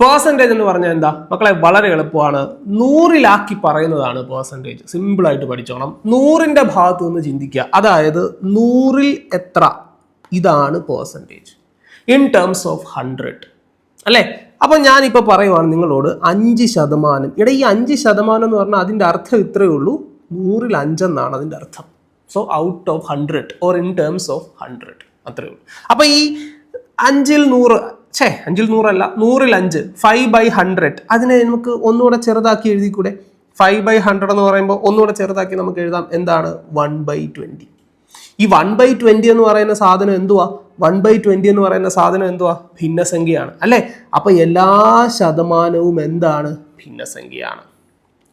Percentage എന്ന് പറഞ്ഞാൽ എന്താ മക്കളെ? വളരെ എളുപ്പമാണ്. 100-ലാക്കി പറയുന്നതാണ് പെർസെൻറ്റേജ്. സിമ്പിളായിട്ട് പഠിച്ചോണം. 100-ന്റെ ഭാഗത്ത് നിന്ന് ചിന്തിക്കുക. അതായത് 100-ൽ എത്ര, ഇതാണ് പെർസെൻറ്റേജ് ഇൻ ടേംസ് ഓഫ് 100 അല്ലേ? അപ്പം ഞാനിപ്പോൾ പറയുവാണ് നിങ്ങളോട് 5%. ഇവിടെ ഈ 5% എന്ന് പറഞ്ഞാൽ അതിൻ്റെ അർത്ഥം ഇത്രയേ ഉള്ളൂ, 100-ൽ 5 എന്നാണ് അതിൻ്റെ അർത്ഥം. So out of 100 or in terms of 100 അത്രയേ ഉള്ളൂ. അപ്പോൾ ഈ 5-ൽ 100, 5-ൽ 100 അല്ല, 100-ൽ 5, 5/100, അതിനെ നമുക്ക് ഒന്നുകൂടെ ചെറുതാക്കി എഴുതിക്കൂടെ? 5/100 എന്ന് പറയുമ്പോൾ ഒന്നുകൂടെ ചെറുതാക്കി നമുക്ക് എഴുതാം. എന്താണ്? 1/20. ഈ 1/20 എന്ന് പറയുന്ന സാധനം എന്തുവാ? 1/20 എന്ന് പറയുന്ന സാധനം എന്തുവാ? ഭിന്നസംഖ്യയാണ് അല്ലേ? അപ്പൊ എല്ലാ ശതമാനവും എന്താണ്? ഭിന്നസംഖ്യയാണ്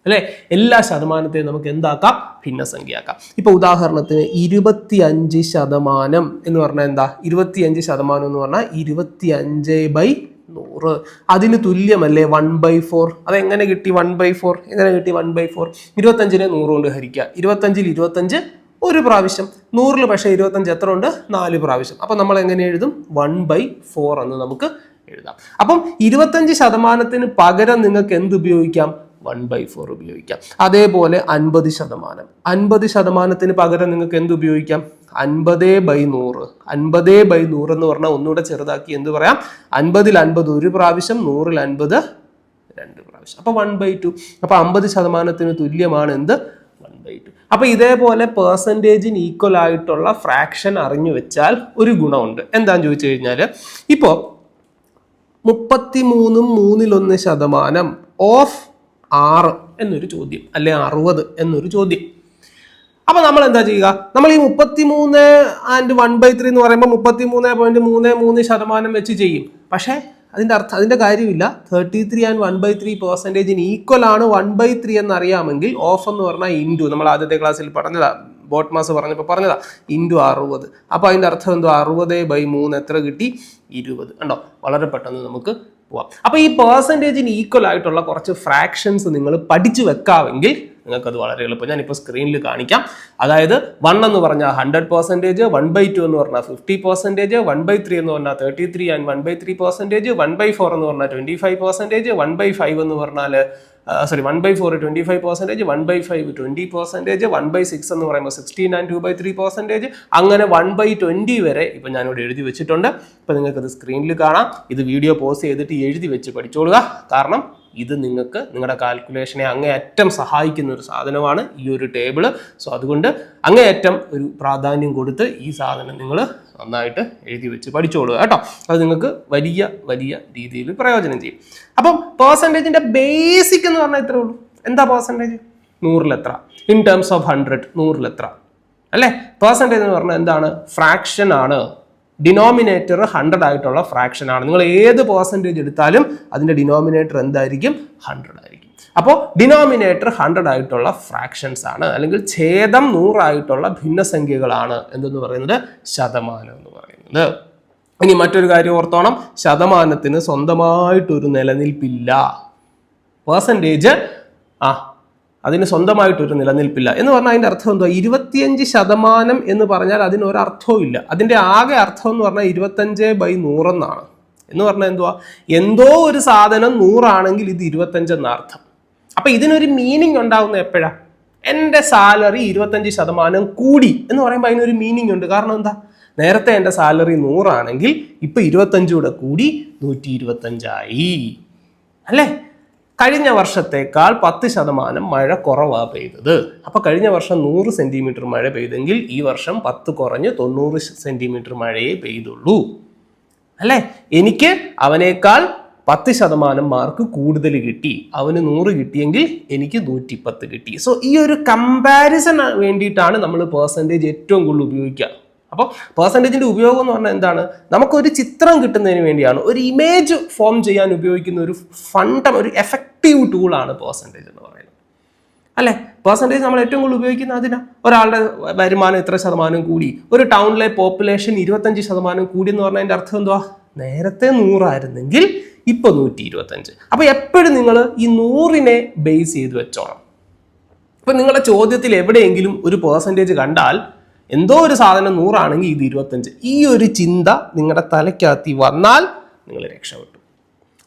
അല്ലേ? എല്ലാ ശതമാനത്തെയും നമുക്ക് എന്താക്കാം? ഭിന്നസംഖ്യയാക്കാം. ഇപ്പൊ ഉദാഹരണത്തിന് 25% എന്ന് പറഞ്ഞാൽ എന്താ? 25% എന്ന് പറഞ്ഞാൽ 25/100. അതിന് തുല്യമല്ലേ 1/4? അതെങ്ങനെ കിട്ടി 1/4? എങ്ങനെ കിട്ടി 1/4? 25-നെ 100 കൊണ്ട് ഹരിക്കുക. 25-ൽ 25 ഒരു പ്രാവശ്യം, 100-ൽ പക്ഷേ 25 എത്ര ഉണ്ട്? 4 പ്രാവശ്യം. അപ്പൊ നമ്മൾ എങ്ങനെ എഴുതും? 1/4 എന്ന് നമുക്ക് എഴുതാം. അപ്പം 25% പകരം നിങ്ങൾക്ക് എന്ത് ഉപയോഗിക്കാം? 1/4 ഉപയോഗിക്കാം. അതേപോലെ 50%. 50%-ന് പകരം നിങ്ങൾക്ക് എന്ത് ഉപയോഗിക്കാം? 50/100. 50/100 എന്ന് പറഞ്ഞാൽ ഒന്നുകൂടെ ചെറുതാക്കി എന്ത് പറയാം? 50-ൽ 50 ഒരു പ്രാവശ്യം, 100-ൽ 50 2 പ്രാവശ്യം. അപ്പൊ 1/2. അപ്പൊ 50%-ന് തുല്യമാണ് എന്ത്? 1/2. അപ്പൊ ഇതേപോലെ പെർസെൻറ്റേജിന് ഈക്വൽ ആയിട്ടുള്ള ഫ്രാക്ഷൻ അറിഞ്ഞു വെച്ചാൽ ഒരു ഗുണമുണ്ട്. എന്താന്ന് ചോദിച്ചു കഴിഞ്ഞാൽ, ഇപ്പോ 33.1% ഓഫ് 6 എന്നൊരു ചോദ്യം, അല്ലെ 60 എന്നൊരു ചോദ്യം. അപ്പൊ നമ്മൾ എന്താ ചെയ്യുക? നമ്മൾ ഈ 33/1/3 എന്ന് പറയുമ്പോൾ 33.33% വെച്ച് ചെയ്യും. പക്ഷേ അതിന്റെ കാര്യമില്ല. 33/1/3% ഈക്വൽ ആണ് 1/3 എന്നറിയാമെങ്കിൽ ഓഫ് എന്ന് പറഞ്ഞാൽ ഇൻറ്റു, നമ്മൾ ആദ്യത്തെ ക്ലാസ്സിൽ പറഞ്ഞതാ, ബോട്ട് മാസ് പറഞ്ഞപ്പോൾ പറഞ്ഞതാ, ഇൻറ്റു 60. അപ്പൊ അതിന്റെ അർത്ഥം എന്തോ? 60/3 എത്ര കിട്ടി? 20. കണ്ടോ? വളരെ പെട്ടെന്ന് നമുക്ക് പോവാം. അപ്പൊ ഈ പെർസെൻറ്റേജിന് ഈക്വൽ ആയിട്ടുള്ള കുറച്ച് ഫ്രാക്ഷൻസ് നിങ്ങൾ പഠിച്ചു വെക്കാമെങ്കിൽ നിങ്ങൾക്കത് വളരെ എളുപ്പം. ഞാനിപ്പോൾ സ്ക്രീനിൽ കാണിക്കാം. അതായത് 1 എന്ന് പറഞ്ഞാൽ 100%, 1/2 എന്ന് പറഞ്ഞാൽ 50%, 1/3 എന്ന് പറഞ്ഞാൽ 33 and 1/3%, 1/4 എന്ന് പറഞ്ഞാൽ 25%, 1/5 എന്ന് പറഞ്ഞാൽ 1/4 25%, 1/5 20%, 1/6 എന്ന് പറയുമ്പോൾ 16 and 2/3%, അങ്ങനെ 1/20 വരെ ഇപ്പൊ ഞാനിവിടെ എഴുതി വെച്ചിട്ടുണ്ട്. ഇപ്പൊ നിങ്ങൾക്ക് അത് സ്ക്രീനിൽ കാണാം. ഇത് വീഡിയോ പോസ് ചെയ്തിട്ട് എഴുതി വെച്ച് പഠിച്ചോളുക. കാരണം ഇത് നിങ്ങൾക്ക് നിങ്ങളുടെ കാൽക്കുലേഷനെ അങ്ങേയറ്റം സഹായിക്കുന്ന ഒരു സാധനമാണ് ഈ ഒരു ടേബിള്. സോ അതുകൊണ്ട് അങ്ങേയറ്റം ഒരു പ്രാധാന്യം കൊടുത്ത് ഈ സാധനം നിങ്ങൾ നന്നായിട്ട് എഴുതി വെച്ച് പഠിച്ചോളുക കേട്ടോ. അത് നിങ്ങൾക്ക് വലിയ വലിയ രീതിയിൽ പ്രയോജനം ചെയ്യും. അപ്പം പെർസെൻറ്റേജിന്റെ ബേസിക് എന്ന് പറഞ്ഞാൽ ഇത്രേ ഉള്ളൂ. എന്താ പെർസെൻറ്റേജ്? 100-ൽ എത്ര, ഇൻ ടേംസ് ഓഫ് 100 100-ൽ എത്ര അല്ലേ? പെർസെൻറ്റേജ് എന്ന് പറഞ്ഞാൽ എന്താണ്? ഫ്രാക്ഷൻ ആണ്. ഡിനോമിനേറ്റർ 100 ആയിട്ടുള്ള ഫ്രാക്ഷൻ ആണ്. നിങ്ങൾ ഏത് പെർസെൻറ്റേജ് എടുത്താലും അതിന്റെ ഡിനോമിനേറ്റർ എന്തായിരിക്കും? 100 ആയിരിക്കും. അപ്പോൾ ഡിനോമിനേറ്റർ 100 ആയിട്ടുള്ള ഫ്രാക്ഷൻസ് ആണ്, അല്ലെങ്കിൽ ഛേദം 100 ആയിട്ടുള്ള ഭിന്നസംഖ്യകളാണ് എന്തെന്ന് പറയുന്നത്? ശതമാനം എന്ന് പറയുന്നത്. ഇനി മറ്റൊരു കാര്യം ഓർത്തോണം, ശതമാനത്തിന് സ്വന്തമായിട്ടൊരു നിലനിൽപ്പില്ല. പെർസെൻറ്റേജ് അതിന് സ്വന്തമായിട്ടൊരു നിലനിൽപ്പില്ല എന്ന് പറഞ്ഞാൽ അതിന്റെ അർത്ഥം എന്തുവാ? 25% എന്ന് പറഞ്ഞാൽ അതിനൊരർത്ഥവും ഇല്ല. അതിന്റെ ആകെ അർത്ഥം എന്ന് പറഞ്ഞാൽ 25/100 എന്നാണ്. എന്ന് പറഞ്ഞാൽ എന്തുവാ? എന്തോ ഒരു സാധനം 100 ആണെങ്കിൽ ഇത് 25 എന്ന അർത്ഥം. അപ്പൊ ഇതിനൊരു മീനിങ് ഉണ്ടാവുന്ന എപ്പോഴാ? എൻ്റെ സാലറി 25% കൂടി എന്ന് പറയുമ്പോൾ അതിനൊരു മീനിങ് ഉണ്ട്. കാരണം എന്താ? നേരത്തെ എൻ്റെ സാലറി 100 ആണെങ്കിൽ ഇപ്പൊ 25 കൂടെ കൂടി 125 ആയി അല്ലേ? കഴിഞ്ഞ വർഷത്തേക്കാൾ 10% മഴ കുറവാണ് പെയ്തത്. അപ്പൊ കഴിഞ്ഞ വർഷം 100 സെന്റിമീറ്റർ മഴ പെയ്തെങ്കിൽ ഈ വർഷം 10 കുറഞ്ഞ് 90 സെന്റിമീറ്റർ മഴയെ പെയ്തുള്ളൂ അല്ലേ? എനിക്ക് അവനേക്കാൾ 10% മാർക്ക് കൂടുതൽ കിട്ടി. അവന് 100 കിട്ടിയെങ്കിൽ എനിക്ക് 110 കിട്ടി. സോ ഈ ഒരു കമ്പാരിസൺ വേണ്ടിയിട്ടാണ് നമ്മൾ പെർസെൻറ്റേജ് ഏറ്റവും കൂടുതൽ ഉപയോഗിക്കുക. അപ്പോൾ പെർസെൻറ്റേജിന്റെ ഉപയോഗം എന്ന് പറഞ്ഞാൽ എന്താണ്? നമുക്കൊരു ചിത്രം കിട്ടുന്നതിന് വേണ്ടിയാണ്, ഒരു ഇമേജ് ഫോം ചെയ്യാൻ ഉപയോഗിക്കുന്ന ഒരു എഫക്റ്റീവ് ടൂളാണ് പെർസെൻറ്റേജ് എന്ന് പറയുന്നത് അല്ലേ? പെർസെൻറ്റേജ് നമ്മൾ ഏറ്റവും കൂടുതൽ ഉപയോഗിക്കുന്ന അതിനാ. ഒരാളുടെ വരുമാനം ഇത്ര ശതമാനം കൂടി, ഒരു ടൗണിലെ പോപ്പുലേഷൻ 25% കൂടി എന്ന് പറഞ്ഞതിന്റെ അർത്ഥം എന്തുവാ? നേരത്തെ 100 ആയിരുന്നെങ്കിൽ ഇപ്പൊ 125. അപ്പൊ എപ്പോഴും നിങ്ങൾ ഈ 100-നെ ബേസ് ചെയ്ത് വെച്ചോണം. ഇപ്പൊ നിങ്ങളുടെ ചോദ്യത്തിൽ എവിടെയെങ്കിലും ഒരു പെർസെൻറ്റേജ് കണ്ടാൽ എന്തോ ഒരു സാധനം 100 ആണെങ്കിൽ ഇത് 25, ഈ ഒരു ചിന്ത നിങ്ങളുടെ തലയ്ക്കകത്തി വന്നാൽ നിങ്ങൾ രക്ഷപ്പെട്ടു.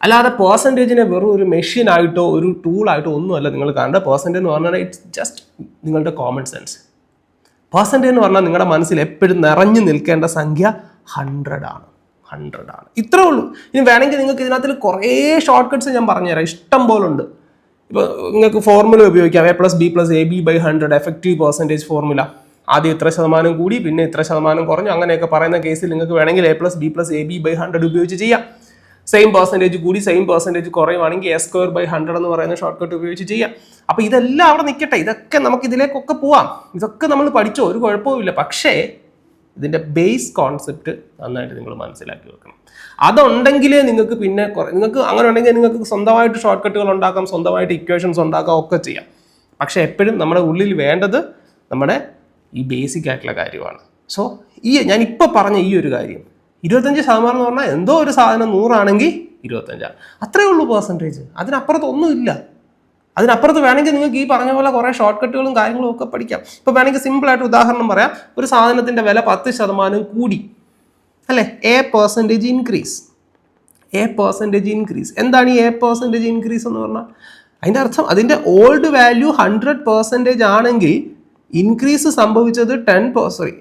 അല്ലാതെ പെർസെൻറ്റേജിനെ വെറും ഒരു മെഷീൻ ആയിട്ടോ ഒരു ടൂളായിട്ടോ ഒന്നുമല്ല നിങ്ങൾ കാണേണ്ടത്. പെർസെൻറ്റേജ് എന്ന് പറഞ്ഞാൽ ഇറ്റ്സ് ജസ്റ്റ് നിങ്ങളുടെ കോമൺ സെൻസ്. പെർസെൻറ്റേജ് എന്ന് പറഞ്ഞാൽ നിങ്ങളുടെ മനസ്സിൽ എപ്പോഴും നിറഞ്ഞു നിൽക്കേണ്ട സംഖ്യ 100 ആണ്. ഇത്രേ ഉള്ളൂ. ഇനി വേണമെങ്കിൽ നിങ്ങൾക്ക് ഇതിനകത്തിൽ കുറേ ഷോർട്ട് കട്ട്സ് ഞാൻ പറഞ്ഞുതരാം, ഇഷ്ടം പോലെ ഉണ്ട്. ഇപ്പോൾ നിങ്ങൾക്ക് ഫോർമുല ഉപയോഗിക്കാം, A+B+AB/100 എഫക്റ്റീവ് പെർസെൻറ്റേജ് ഫോർമുല. ആദ്യം ഇത്ര ശതമാനം കൂടി പിന്നെ ഇത്ര ശതമാനം കുറഞ്ഞു, അങ്ങനെയൊക്കെ പറയുന്ന കേസിൽ നിങ്ങൾക്ക് വേണമെങ്കിൽ A+B+AB/100 ഉപയോഗിച്ച് ചെയ്യാം. സെയിം പെർസെൻറ്റേജ് കൂടി സെയിം പെർസെൻറ്റേജ് കുറയുവാണെങ്കിൽ A²/100 എന്ന് പറയുന്ന ഷോർട്ട് കട്ട് ഉപയോഗിച്ച് ചെയ്യാം. അപ്പോൾ ഇതെല്ലാം അവിടെ നിൽക്കട്ടെ, ഇതൊക്കെ നമുക്ക് ഇതിലേക്കൊക്കെ പോവാം, ഇതൊക്കെ നമ്മൾ പഠിച്ചോ, ഒരു കുഴപ്പമില്ല. പക്ഷേ ഇതിൻ്റെ ബേസ് കോൺസെപ്റ്റ് നന്നായിട്ട് നിങ്ങൾ മനസ്സിലാക്കി വെക്കണം. അതുണ്ടെങ്കിലേ നിങ്ങൾക്ക് പിന്നെ നിങ്ങൾക്ക് അങ്ങനെ ഉണ്ടെങ്കിൽ നിങ്ങൾക്ക് സ്വന്തമായിട്ട് ഷോർട്ട് കട്ടുകൾ ഉണ്ടാക്കാം, സ്വന്തമായിട്ട് ഇക്വേഷൻസ് ഉണ്ടാക്കാം, ഒക്കെ ചെയ്യാം. പക്ഷേ എപ്പോഴും നമ്മുടെ ഉള്ളിൽ വേണ്ടത് നമ്മുടെ ഈ ബേസിക് ആയിട്ടുള്ള കാര്യമാണ്. സോ ഞാനിപ്പോൾ പറഞ്ഞ ഈ ഒരു കാര്യം 25% എന്ന് പറഞ്ഞാൽ എന്തോ ഒരു സാധനം 100 ആണെങ്കിൽ 25, അത്രയേ ഉള്ളൂ പെർസെൻറ്റേജ്. അതിനപ്പുറത്ത് ഒന്നുമില്ല. അതിനപ്പുറത്ത് വേണമെങ്കിൽ നിങ്ങൾക്ക് ഈ പറഞ്ഞ പോലെ കുറേ ഷോർട്ട് കട്ടുകളും കാര്യങ്ങളും ഒക്കെ പഠിക്കാം. ഇപ്പോൾ വേണമെങ്കിൽ സിമ്പിളായിട്ട് ഉദാഹരണം പറയാം. ഒരു സാധനത്തിൻ്റെ വില 10% കൂടി, അല്ലേ? A% increase. എന്താണ് ഈ A% ഇൻക്രീസ് എന്ന് പറഞ്ഞാൽ? അതിൻ്റെ അർത്ഥം അതിൻ്റെ ഓൾഡ് വാല്യൂ 100% ആണെങ്കിൽ ഇൻക്രീസ് സംഭവിച്ചത് 10%.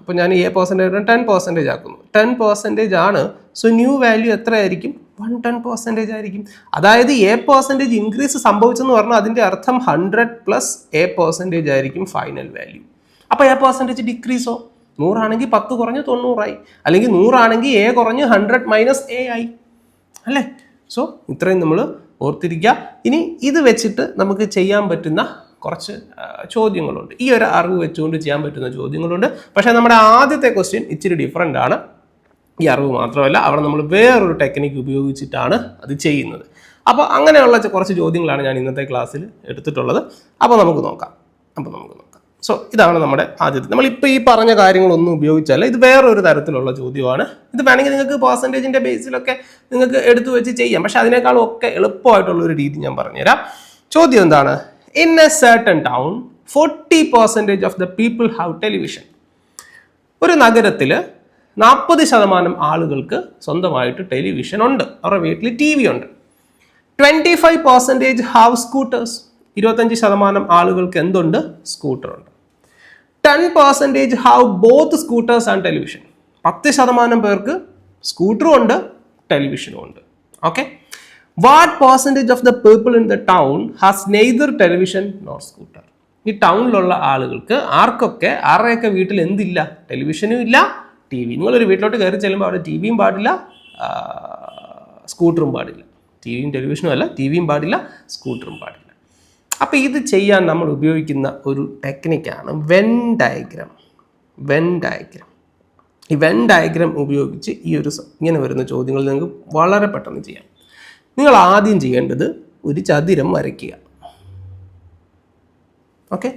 ഇപ്പോൾ ഞാൻ A% 10% ആക്കുന്നു. 10% ആണ്. സോ ന്യൂ വാല്യൂ എത്രയായിരിക്കും? 110% ആയിരിക്കും. അതായത് A% ഇൻക്രീസ് സംഭവിച്ചെന്ന് പറഞ്ഞാൽ അതിൻ്റെ അർത്ഥം 100 + A% ആയിരിക്കും ഫൈനൽ വാല്യൂ. അപ്പോൾ A% ഡിക്രീസോ? 100 ആണെങ്കിൽ 10 കുറഞ്ഞ് 90 ആയി, അല്ലെങ്കിൽ 100 ആണെങ്കിൽ A കുറഞ്ഞ് 100 - A ആയി, അല്ലേ? സോ ഇത്രയും നമ്മൾ ഓർത്തിരിക്കുക. ഇനി ഇത് വെച്ചിട്ട് നമുക്ക് ചെയ്യാൻ പറ്റുന്ന കുറച്ച് ചോദ്യങ്ങളുണ്ട്. ഈ ഒരു അറിവ് വെച്ചുകൊണ്ട് ചെയ്യാൻ പറ്റുന്ന ചോദ്യങ്ങളുണ്ട്. പക്ഷേ നമ്മുടെ ആദ്യത്തെ ക്വസ്റ്റ്യൻ ഇച്ചിരി ഡിഫറെൻ്റ് ആണ്. ഈ അറിവ് മാത്രമല്ല, അവിടെ നമ്മൾ വേറൊരു ടെക്നിക്ക് ഉപയോഗിച്ചിട്ടാണ് അത് ചെയ്യുന്നത്. അപ്പോൾ അങ്ങനെയുള്ള കുറച്ച് ചോദ്യങ്ങളാണ് ഞാൻ ഇന്നത്തെ ക്ലാസ്സിൽ എടുത്തിട്ടുള്ളത്. അപ്പോൾ നമുക്ക് നോക്കാം. സോ ഇതാണ് നമ്മുടെ ആദ്യത്തെ. നമ്മളിപ്പോൾ ഈ പറഞ്ഞ കാര്യങ്ങളൊന്നും ഉപയോഗിച്ചാൽ ഇത് വേറൊരു തരത്തിലുള്ള ചോദ്യമാണ്. ഇത് വേണമെങ്കിൽ നിങ്ങൾക്ക് പെർസെൻറ്റേജിൻ്റെ ബേസിലൊക്കെ നിങ്ങൾക്ക് എടുത്തു വെച്ച് ചെയ്യാം. പക്ഷേ അതിനേക്കാളും ഒക്കെ എളുപ്പമായിട്ടുള്ളൊരു രീതി ഞാൻ പറഞ്ഞുതരാം. ചോദ്യം എന്താണ്? In a certain town, 40% of the people have television. ഒരു നഗരത്തിൽ 40% ആളുകൾക്ക് സ്വന്തമായിട്ട് ടെലിവിഷൻ ഉണ്ട്, അവരുടെ വീട്ടിൽ TV ഉണ്ട്. 25% have scooters. 25% ആളുകൾക്ക് എന്തുണ്ട്? സ്കൂട്ടർ ഉണ്ട്. 10% have both scooters and television. 10% പേർക്ക് സ്കൂട്ടറും ഉണ്ട് ടെലിവിഷനും ഉണ്ട്. Okay. What percentage of the people in the town has neither television nor scooter? ഈ ടൗണിലുള്ള ആളുകൾക്ക് ആരുടെയൊക്കെ വീട്ടിൽ എന്തില്ല? ടെലിവിഷനും ഇല്ല, TV. നിങ്ങളൊരു വീട്ടിലോട്ട് കയറി ചെല്ലുമ്പോൾ അവിടെ TVയും പാടില്ല, സ്കൂട്ടറും പാടില്ല. TVയും ടെലിവിഷനും അല്ല, TVയും പാടില്ല, സ്കൂട്ടറും പാടില്ല. അപ്പോൾ ഇത് ചെയ്യാൻ നമ്മൾ ഉപയോഗിക്കുന്ന ഒരു ടെക്നിക്കാണ് വെൻ ഡയഗ്രാം. ഈ വെൻ ഡയഗ്രാം ഉപയോഗിച്ച് ഇങ്ങനെ വരുന്ന ചോദ്യങ്ങൾ നിങ്ങൾക്ക് വളരെ പെട്ടെന്ന് ചെയ്യാം. നിങ്ങൾ ആദ്യം ചെയ്യേണ്ടത് ഒരു ചതുരം വരയ്ക്കുക. ഓക്കെ,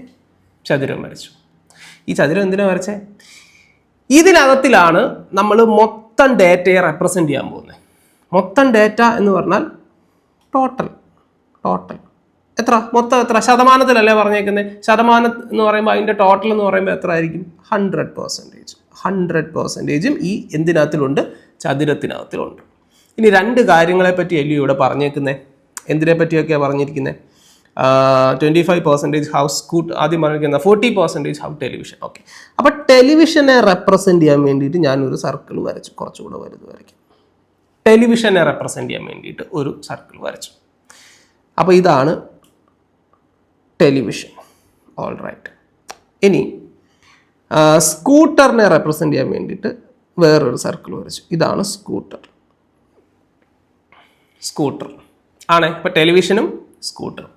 ചതുരം വരച്ചു. ഈ ചതുരം എന്തിനാണ് വരച്ചേ? ഇതിനകത്തിലാണ് നമ്മൾ മൊത്തം ഡേറ്റയെ റെപ്രസെൻ്റ് ചെയ്യാൻ പോകുന്നത്. മൊത്തം ഡേറ്റ എന്ന് പറഞ്ഞാൽ ടോട്ടൽ എത്ര? മൊത്തം എത്ര? ശതമാനത്തിലല്ലേ പറഞ്ഞേക്കുന്നത്? ശതമാനം എന്ന് പറയുമ്പോൾ അതിൻ്റെ ടോട്ടൽ എന്ന് പറയുമ്പോൾ എത്ര ആയിരിക്കും? 100%. 100%ഉം ഈ എന്തിനകത്തിലുണ്ട്? ചതുരത്തിനകത്തിലുണ്ട്. ഇനി രണ്ട് കാര്യങ്ങളെ പറ്റി അല്ലേ ഇവിടെ പറഞ്ഞേക്കുന്നത്? എന്തിനെ പറ്റിയൊക്കെയാണ് പറഞ്ഞിരിക്കുന്നത്? 25% ഹൗസ് സ്കൂട്ട്, ആദ്യം പറഞ്ഞിരിക്കുന്നത് 40% ഹൗ ടെലിവിഷൻ. ഓക്കെ, അപ്പോൾ ടെലിവിഷനെ റെപ്രസെൻ്റ് ചെയ്യാൻ വേണ്ടിയിട്ട് ഞാനൊരു സർക്കിൾ വരച്ചു. കുറച്ചുകൂടെ വലുത് വരയ്ക്കും. ടെലിവിഷനെ റെപ്രസെൻ്റ് ചെയ്യാൻ വേണ്ടിയിട്ട് ഒരു സർക്കിൾ വരച്ചു. അപ്പോൾ ഇതാണ് ടെലിവിഷൻ. All right. ഇനി സ്കൂട്ടറിനെ റെപ്രസെൻ്റ് ചെയ്യാൻ വേണ്ടിയിട്ട് വേറൊരു സർക്കിൾ വരച്ചു. ഇതാണ് സ്കൂട്ടർ ആണ്. ഇപ്പോൾ ടെലിവിഷനും സ്കൂട്ടറും.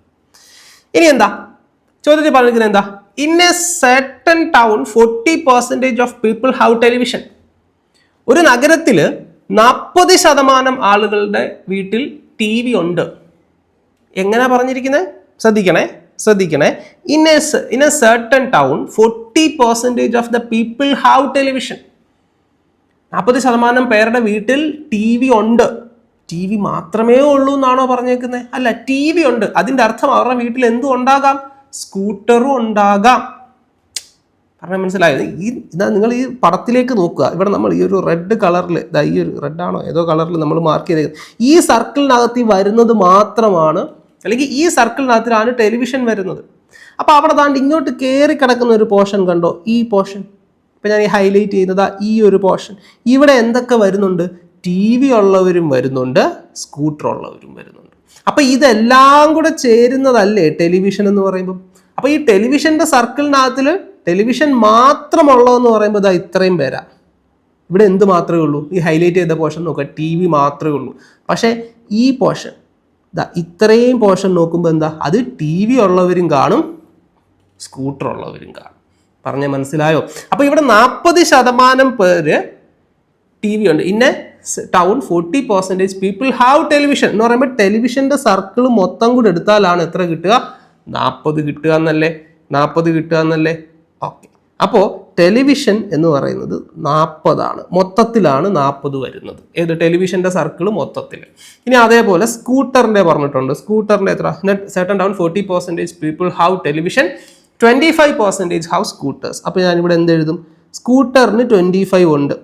ഇനി എന്താ ചോദ്യത്തിൽ പറഞ്ഞിരിക്കുന്നത്? എന്താ? In A certain town 40% of people have television. ഒരു നഗരത്തിൽ 40% ആളുകളുടെ വീട്ടിൽ TV ഉണ്ട്. എങ്ങനെ പറഞ്ഞിരിക്കുന്നത്? ശ്രദ്ധിക്കണേ. In A certain town 40% of the people have television. 40% പേരുടെ വീട്ടിൽ TV ഉണ്ട്. TV മാത്രമേ ഉള്ളൂ എന്നാണോ പറഞ്ഞേക്കുന്നത്? അല്ല, TV ഉണ്ട്. അതിൻ്റെ അർത്ഥം അവരുടെ വീട്ടിൽ എന്തും ഉണ്ടാകാം, സ്കൂട്ടറും ഉണ്ടാകാം. പറഞ്ഞാൽ മനസ്സിലായത്? ഇതാ നിങ്ങൾ ഈ പടത്തിലേക്ക് നോക്കുക. ഇവിടെ നമ്മൾ ഈ ഒരു റെഡ് കളറിൽ, ഈ ഒരു റെഡാണോ ഏതോ കളറിൽ നമ്മൾ മാർക്ക് ചെയ്തേക്കുന്നത്, ഈ സർക്കിളിനകത്ത് വരുന്നത് മാത്രമാണ്, അല്ലെങ്കിൽ ഈ സർക്കിളിനകത്തിലാണ് ടെലിവിഷൻ വരുന്നത്. അപ്പോൾ അവിടെ താണ്ട് ഇങ്ങോട്ട് കയറി കിടക്കുന്ന ഒരു പോർഷൻ കണ്ടോ, ഈ പോർഷൻ. ഇപ്പം ഞാൻ ഈ ഹൈലൈറ്റ് ചെയ്യുന്നത് ഈ ഒരു പോർഷൻ. ഇവിടെ എന്തൊക്കെ വരുന്നുണ്ട്? TV ഉള്ളവരും വരുന്നുണ്ട്, സ്കൂട്ടർ ഉള്ളവരും വരുന്നുണ്ട്. അപ്പം ഇതെല്ലാം കൂടെ ചേരുന്നതല്ലേ ടെലിവിഷൻ എന്ന് പറയുമ്പം. അപ്പോൾ ഈ ടെലിവിഷൻ്റെ സർക്കിളിനകത്തിൽ ടെലിവിഷൻ മാത്രമുള്ളതെന്ന് പറയുമ്പോൾ ഇതാ ഇത്രയും പേരാ. ഇവിടെ എന്ത് മാത്രമേ ഉള്ളൂ? ഈ ഹൈലൈറ്റ് ചെയ്ത പോർഷൻ നോക്കുക, TV മാത്രമേ ഉള്ളൂ. പക്ഷേ ഈ പോർഷൻ, ഇത്രയും പോർഷൻ നോക്കുമ്പോൾ എന്താ, അത് TV ഉള്ളവരും കാണും, സ്കൂട്ടർ ഉള്ളവരും കാണും. പറഞ്ഞ മനസ്സിലായോ? അപ്പോൾ ഇവിടെ 40% പേര് TV ഉണ്ട്. ഇന്ന ടൗൺ 40% പീപ്പിൾ ഹാവ് ടെലിവിഷൻ എന്ന് പറയുമ്പോൾ ടെലിവിഷൻ്റെ സർക്കിൾ മൊത്തം കൂടെ എടുത്താലാണ് എത്ര കിട്ടുക? 40 കിട്ടുക എന്നല്ലേ? 40 കിട്ടുക എന്നല്ലേ? ഓക്കെ. അപ്പോൾ ടെലിവിഷൻ എന്ന് പറയുന്നത് 40 മൊത്തത്തിലാണ് 40 വരുന്നത്. ഏത്? ടെലിവിഷൻ്റെ സർക്കിൾ മൊത്തത്തിൽ. ഇനി അതേപോലെ സ്കൂട്ടറിൻ്റെ പറഞ്ഞിട്ടുണ്ട്. സ്കൂട്ടറിൻ്റെ എത്ര? Certain town 40% people have television, 25% have scooters. അപ്പോൾ ഞാനിവിടെ എന്ത് എഴുതും? സ്കൂട്ടറിന് 25 ഉണ്ട്.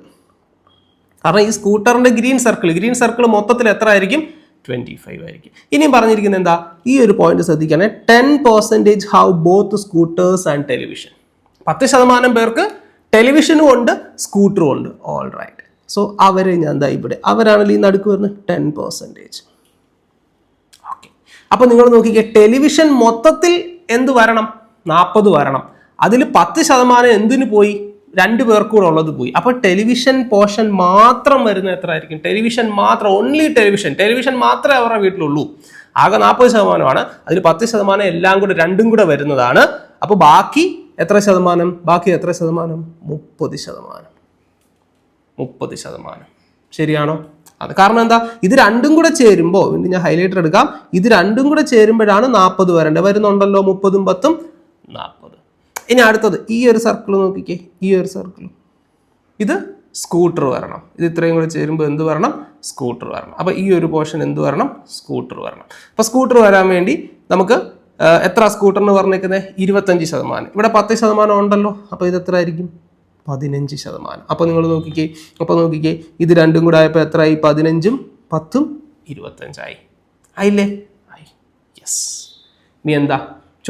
കാരണം ഈ സ്കൂട്ടറിൻ്റെ ഗ്രീൻ സർക്കിൾ മൊത്തത്തിൽ എത്ര ആയിരിക്കും? 25 ആയിരിക്കും. ഇനിയും പറഞ്ഞിരിക്കുന്നത് എന്താ? ഈ ഒരു പോയിന്റ് ശ്രദ്ധിക്കണേ. 10% have both scooters and television. 10% പേർക്ക് ടെലിവിഷനും ഉണ്ട്, സ്കൂട്ടറും ഉണ്ട്. All right. സോ അവരെ ഞാൻ എന്താ ഇവിടെ, അവരാണല്ലോ ഈ നടുക്ക് വരുന്നത്, 10%. ഓക്കെ. അപ്പോൾ നിങ്ങൾ നോക്കിക്കേ, ടെലിവിഷൻ മൊത്തത്തിൽ എന്ത് വരണം? 40 വരണം. അതിൽ 10% എന്തിനു പോയി? 2 പേർക്ക് കൂടെ ഉള്ളത് പോയി. അപ്പോൾ ടെലിവിഷൻ പോർഷൻ മാത്രം വരുന്നത് എത്ര ആയിരിക്കും? ടെലിവിഷൻ മാത്രം, ഓൺലി ടെലിവിഷൻ മാത്രമേ അവരുടെ വീട്ടിലുള്ളൂ. ആകെ 40%. അതിൽ 10% എല്ലാം കൂടെ, രണ്ടും കൂടെ വരുന്നതാണ്. അപ്പോൾ ബാക്കി എത്ര ശതമാനം? 30%. ശരിയാണോ? അത് കാരണം എന്താ? ഇത് രണ്ടും കൂടെ ചേരുമ്പോൾ, വീണ്ടും ഞാൻ ഹൈലൈറ്റർ എടുക്കാം, ഇത് രണ്ടും കൂടെ ചേരുമ്പോഴാണ് 40 വരേണ്ടത്. വരുന്നുണ്ടല്ലോ 30ഉം 10ഉം 40. ഇനി അടുത്തത് ഈ ഒരു സർക്കിൾ നോക്കിക്കേ, ഈ ഒരു സർക്കിൾ, ഇത് സ്കൂട്ടർ വരണം. ഇത് ഇത്രയും കൂടെ ചേരുമ്പോൾ എന്ത് വരണം? സ്കൂട്ടർ വരണം. അപ്പോൾ ഈ ഒരു പോർഷൻ എന്ത് വരണം? സ്കൂട്ടർ വരണം. അപ്പോൾ സ്കൂട്ടർ വരാൻ വേണ്ടി നമുക്ക് എത്ര സ്കൂട്ടറിന് പറഞ്ഞേക്കുന്നത്? 25%. ഇവിടെ 10% ഉണ്ടല്ലോ. അപ്പോൾ ഇത് എത്ര ആയിരിക്കും? 15%. അപ്പോൾ നിങ്ങൾ നോക്കിക്കേ, ഇത് രണ്ടും കൂടെ ആയപ്പോൾ എത്രയായി? 15ഉം 10ഉം 25 ആയില്ലേ? ആയി. യെസ്. ഇനി എന്താ